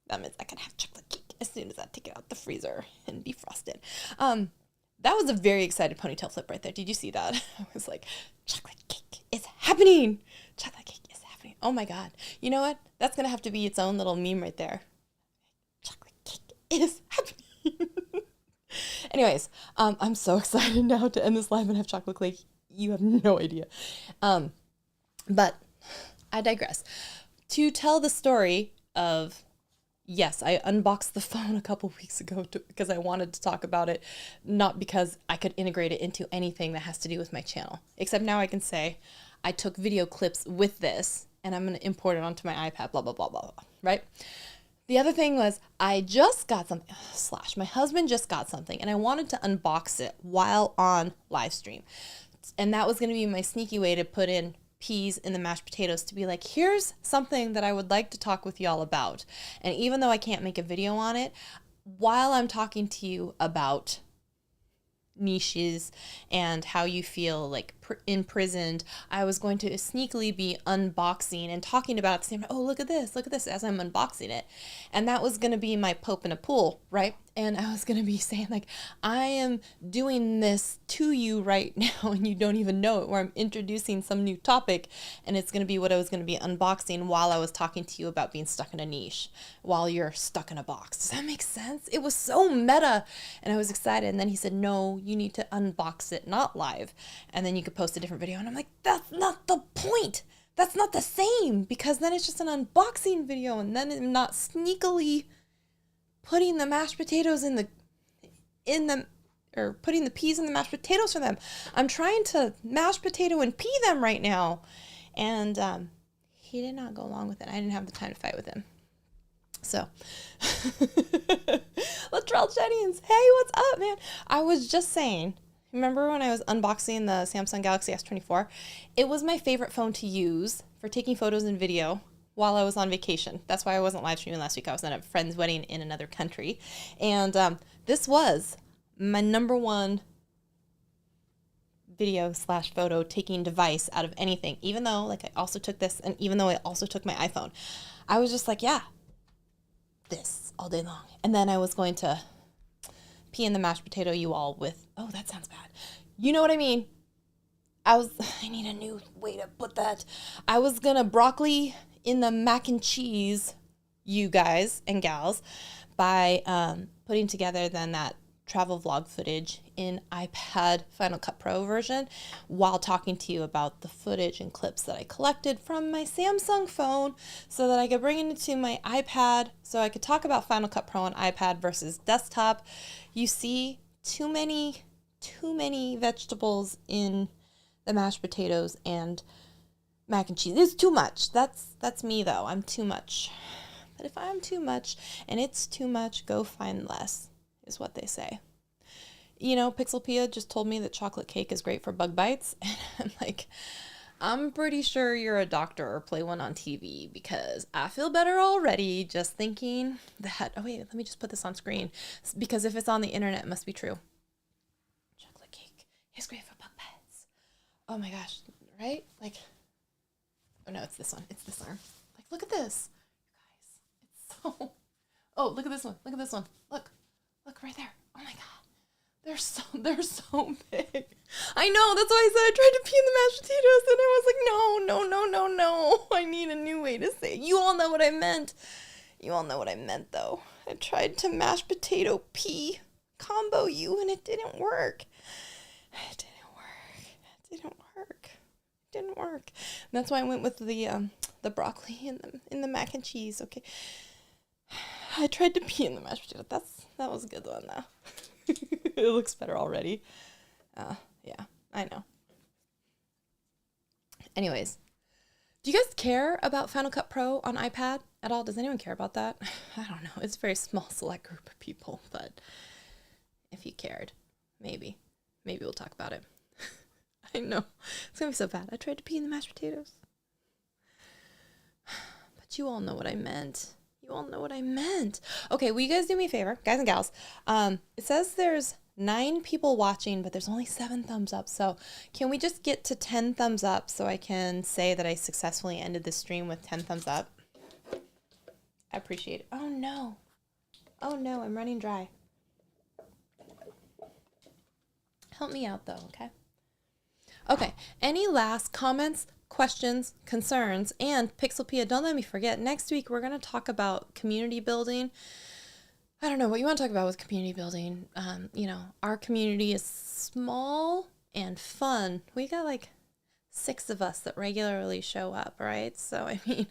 That means I can have chocolate cake as soon as I take it out the freezer and defrost it. That was a very excited ponytail flip right there. Did you see that? I was like, chocolate cake is happening. Chocolate cake is happening. Oh my God. You know what? That's going to have to be its own little meme right there. Chocolate cake is happening. Anyways, I'm so excited now to end this live and have chocolate cake. You have no idea. But I digress. To tell the story of, yes, I unboxed the phone a couple weeks ago because I wanted to talk about it, not because I could integrate it into anything that has to do with my channel. Except now I can say I took video clips with this and I'm going to import it onto my iPad, blah, blah, blah, blah, blah, right? The other thing was I just got something, my husband just got something, and I wanted to unbox it while on live stream. And that was going to be my sneaky way to put in peas in the mashed potatoes, to be like, here's something that I would like to talk with y'all about. And even though I can't make a video on it, while I'm talking to you about niches and how you feel like imprisoned, I was going to sneakily be unboxing and talking about it at the same time. Oh, look at this as I'm unboxing it. And that was going to be my Pope in a pool, right? And I was going to be saying like, I am doing this to you right now and you don't even know it, where I'm introducing some new topic, and it's going to be what I was going to be unboxing while I was talking to you about being stuck in a niche while you're stuck in a box. Does that make sense? It was so meta, and I was excited. And then he said, no, you need to unbox it, not live. And then you could post a different video. And I'm like, that's not the point. That's not the same, because then it's just an unboxing video, and then I'm not sneakily putting the mashed potatoes or putting the peas in the mashed potatoes for them. I'm trying to mash potato and pea them right now. And he did not go along with it. I didn't have the time to fight with him. So, Latrell Jennings, hey, what's up, man? I was just saying, remember when I was unboxing the Samsung Galaxy S24? It was my favorite phone to use for taking photos and video while I was on vacation. That's why I wasn't live streaming last week. I was at a friend's wedding in another country. And this was my #1 video / photo taking device out of anything. Even though like I also took this, and even though I also took my iPhone, I was just like, yeah, this all day long. And then I was going to pea in the mashed potato you all with, oh, that sounds bad. You know what I mean? I need a new way to put that. I was gonna broccoli in the mac and cheese, you guys and gals, by putting together then that travel vlog footage in iPad Final Cut Pro version while talking to you about the footage and clips that I collected from my Samsung phone, so that I could bring it into my iPad so I could talk about Final Cut Pro on iPad versus desktop. You see, too many vegetables in the mashed potatoes and mac and cheese. It's too much. That's me though. I'm too much. But if I'm too much and it's too much, go find less, is what they say. Pixelpia just told me that chocolate cake is great for bug bites. And I'm like, I'm pretty sure you're a doctor or play one on TV because I feel better already just thinking that. Oh, wait, let me just put this on screen because if it's on the internet, it must be true. Chocolate cake is great for bug bites. Oh my gosh, right? Like, oh no, it's this one. It's this arm. Like, look at this. You guys, it's so. Oh, look at this one. Look at this one. Look right there. Oh my God. They're so big. I know, that's why I said I tried to pee in the mashed potatoes and I was like, no. I need a new way to say it. You all know what I meant. You all know what I meant though. I tried to mashed potato pee combo you and it didn't work. It didn't work. And that's why I went with the broccoli and the mac and cheese. Okay. I tried to pee in the mashed potato. That was a good one though. It looks better already. Yeah, I know. Anyways, do you guys care about Final Cut Pro on iPad at all? Does anyone care about that? I don't know. It's a very small select group of people, but if you cared, maybe we'll talk about it. I know. It's going to be so bad. I tried to pee in the mashed potatoes. But you all know what I meant. Okay, will you guys do me a favor, guys and gals? It says there's 9 people watching, but there's only 7 thumbs up. So can we just get to 10 thumbs up so I can say that I successfully ended the stream with 10 thumbs up? I appreciate it. Oh no, I'm running dry. Help me out though, okay? Okay, any last comments, questions, concerns, and Pixelpia, don't let me forget, next week we're going to talk about community building. I don't know what you want to talk about with community building. Our community is small and fun. We got like 6 of us that regularly show up, right? So, I mean,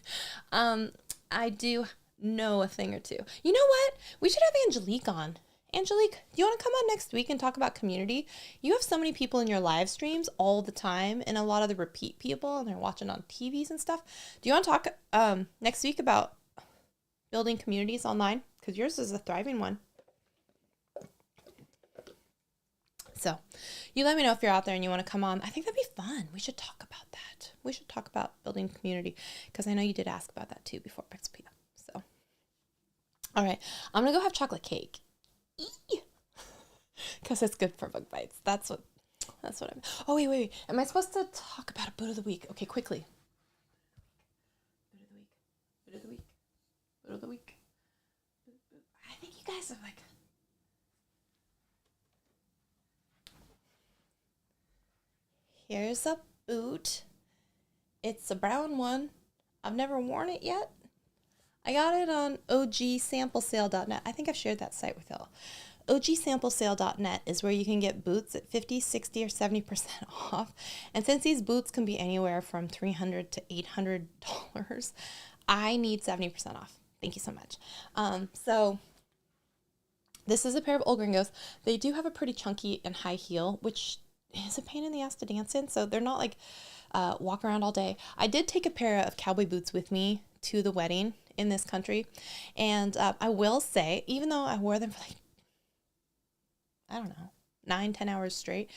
I do know a thing or two. You know what? We should have Angelique on. Angelique, do you want to come on next week and talk about community? You have so many people in your live streams all the time and a lot of the repeat people and they're watching on TVs and stuff. Do you want to talk next week about building communities online? Because yours is a thriving one. So you let me know if you're out there and you want to come on. I think that'd be fun. We should talk about that. We should talk about building community because I know you did ask about that too before Pixelpia. So, all right, I'm going to go have chocolate cake. Because it's good for bug bites. That's what I'm. Oh, wait. Am I supposed to talk about a boot of the week? Okay, quickly. Boot of the week. I think you guys are like. Here's a boot. It's a brown one. I've never worn it yet. I got it on ogsamplesale.net. I think I've shared that site with y'all. ogsamplesale.net is where you can get boots at 50, 60, or 70% off. And since these boots can be anywhere from $300 to $800, I need 70% off. Thank you so much. So this is a pair of Old Gringos. They do have a pretty chunky and high heel, which is a pain in the ass to dance in. So they're not like walk around all day. I did take a pair of cowboy boots with me to the wedding in this country. And I will say, even though I wore them for like, I don't know, 9-10 hours straight,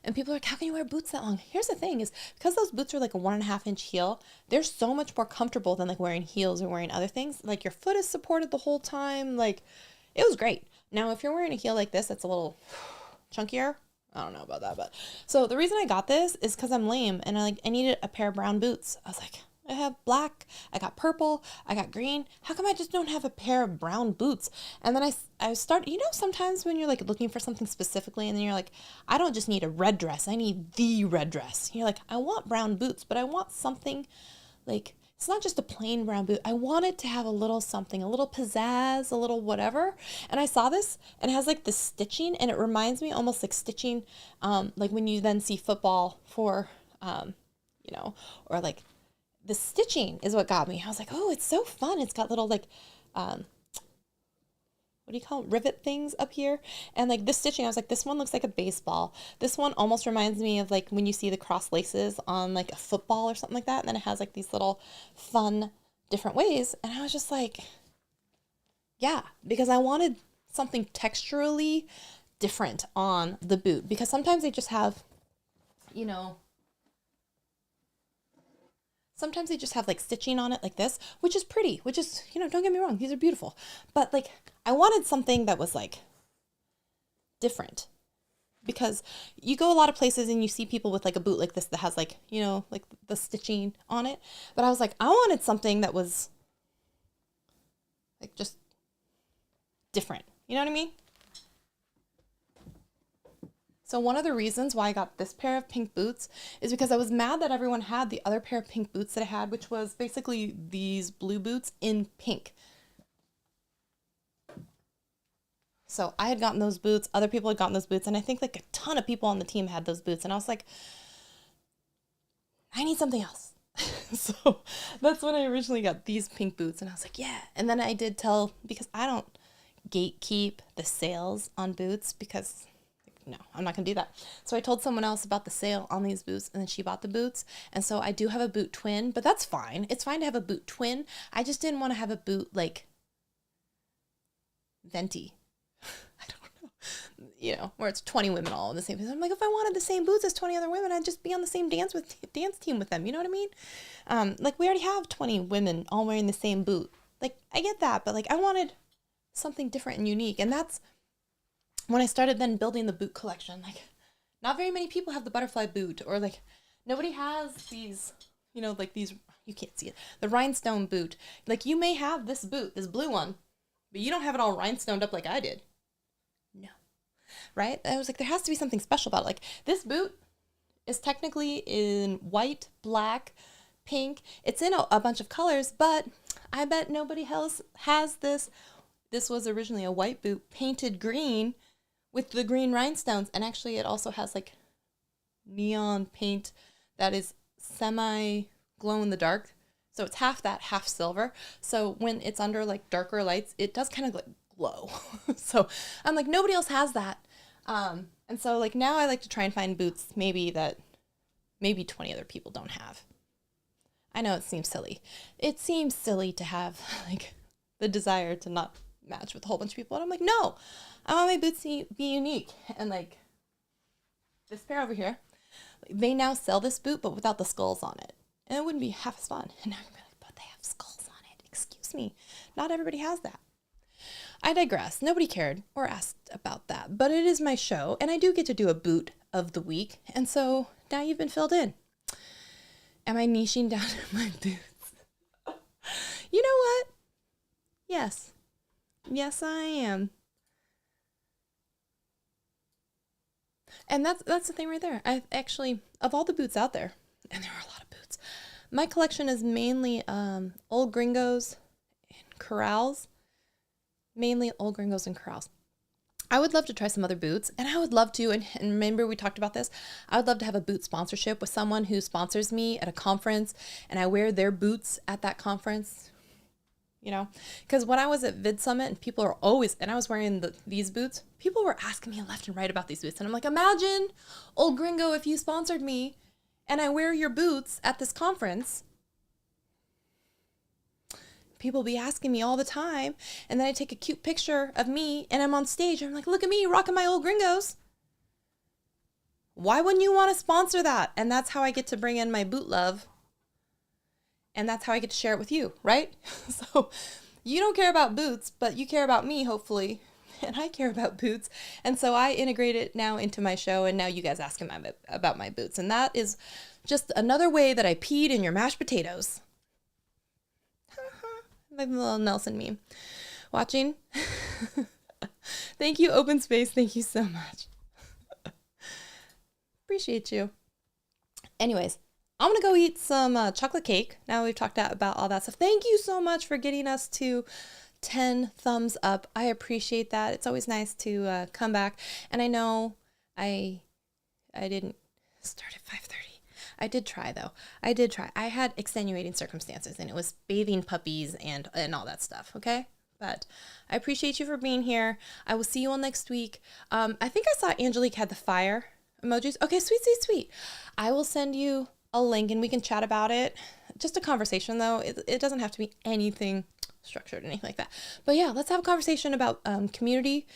and people are like, how can you wear boots that long? Here's the thing is, because those boots are like a 1.5 inch heel, they're so much more comfortable than like wearing heels or wearing other things. Like your foot is supported the whole time. Like it was great. Now, if you're wearing a heel like this, that's a little chunkier. I don't know about that, but so the reason I got this is because I'm lame and I needed a pair of brown boots. I was like, I have black, I got purple, I got green. How come I just don't have a pair of brown boots? And then I started, sometimes when you're like looking for something specifically and then you're like, I don't just need a red dress, I need the red dress. You're like, I want brown boots, but I want something like, it's not just a plain brown boot. I want it to have a little something, a little pizzazz, a little whatever. And I saw this and it has like this stitching and it reminds me almost like stitching, like when you then see football for, or like, the stitching is what got me. I was like, oh, it's so fun. It's got little like, what do you call it? Rivet things up here. And like this stitching, I was like, this one looks like a baseball. This one almost reminds me of like when you see the cross laces on like a football or something like that. And then it has like these little fun different ways. And I was just like, yeah, because I wanted something texturally different on the boot, because sometimes they just have, you know, sometimes they just have like stitching on it like this, which is pretty, which is, you know, don't get me wrong, these are beautiful. But like, I wanted something that was like different, because you go a lot of places and you see people with like a boot like this that has like, you know, like the stitching on it. But I was like, I wanted something that was like just different. You know what I mean? So one of the reasons why I got this pair of pink boots is because I was mad that everyone had the other pair of pink boots that I had, which was basically these blue boots in pink. So I had gotten those boots, other people had gotten those boots, and I think like a ton of people on the team had those boots. And I was like, I need something else. So that's when I originally got these pink boots, and I was like, yeah. And then I did tell, because I don't gatekeep the sales on boots, because no, I'm not going to do that. So I told someone else about the sale on these boots, and then she bought the boots. And so I do have a boot twin, but that's fine. It's fine to have a boot twin. I just didn't want to have a boot like venti. I don't know. You know, where it's 20 women all in the same place. I'm like, if I wanted the same boots as 20 other women, I'd just be on the same dance team with them. You know what I mean? Like we already have 20 women all wearing the same boot. Like I get that, but like I wanted something different and unique. And that's when I started then building the boot collection. Like not very many people have the butterfly boot, or like nobody has these, you know, like these, you can't see it, the rhinestone boot. Like you may have this boot, this blue one, but you don't have it all rhinestoned up like I did. No. Right? I was like, there has to be something special about it. Like this boot is technically in white, black, pink. It's in a bunch of colors, but I bet nobody else has this. This was originally a white boot painted green with the green rhinestones. And actually it also has like neon paint that is semi glow in the dark. So it's half that, half silver. So when it's under like darker lights, it does kind of like glow. So I'm like, nobody else has that. And so like now I like to try and find boots maybe 20 other people don't have. I know it seems silly. It seems silly to have like the desire to not match with a whole bunch of people. And I'm like, no, I want my boots to be unique. And like this pair over here, they now sell this boot, but without the skulls on it. And it wouldn't be half as fun. And now I'm like, but they have skulls on it. Excuse me. Not everybody has that. I digress. Nobody cared or asked about that, but it is my show, and I do get to do a boot of the week. And so now you've been filled in. Am I niching down my boots? You know what? Yes. Yes, I am. And that's the thing right there. I actually, of all the boots out there, and there are a lot of boots, my collection is mainly old gringos and corrals. Mainly old gringos and corrals. I would love to try some other boots, and I would love to, and remember we talked about this, I would love to have a boot sponsorship with someone who sponsors me at a conference, and I wear their boots at that conference, you know? Because when I was at Vid Summit, and people are always, and I was wearing these boots, people were asking me left and right about these boots, and I'm like, imagine, old gringo, if you sponsored me, and I wear your boots at this conference. People be asking me all the time, and then I take a cute picture of me and I'm on stage and I'm like, look at me rocking my old gringos. Why wouldn't you want to sponsor that? And that's how I get to bring in my boot love, and that's how I get to share it with you, right? So you don't care about boots, but you care about me, hopefully, and I care about boots. And so I integrate it now into my show, and now you guys ask him about my boots, and that is just another way that I peed in your mashed potatoes. My little Nelson meme. Watching? Thank you, Open Space. Thank you so much. Appreciate you. Anyways, I'm going to go eat some chocolate cake. Now we've talked about all that stuff. Thank you so much for getting us to 10 thumbs up. I appreciate that. It's always nice to come back. And I know I didn't start at 5:30. I did try, though. I did try. I had extenuating circumstances, and it was bathing puppies and all that stuff, okay? But I appreciate you for being here. I will see you all next week. I think I saw Angelique had the fire emojis. Okay, sweet, sweet, sweet. I will send you a link, and we can chat about it. Just a conversation, though. It doesn't have to be anything structured or anything like that. But yeah, let's have a conversation about community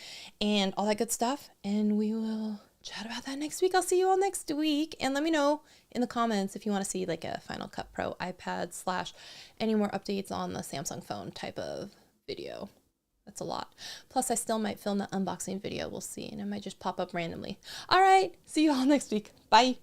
and all that good stuff. And we will chat about that next week. I'll see you all next week. And let me know in the comments if you want to see like a Final Cut Pro iPad / any more updates on the Samsung phone type of video. That's a lot. Plus, I still might film the unboxing video. We'll see. And it might just pop up randomly. All right. See you all next week. Bye.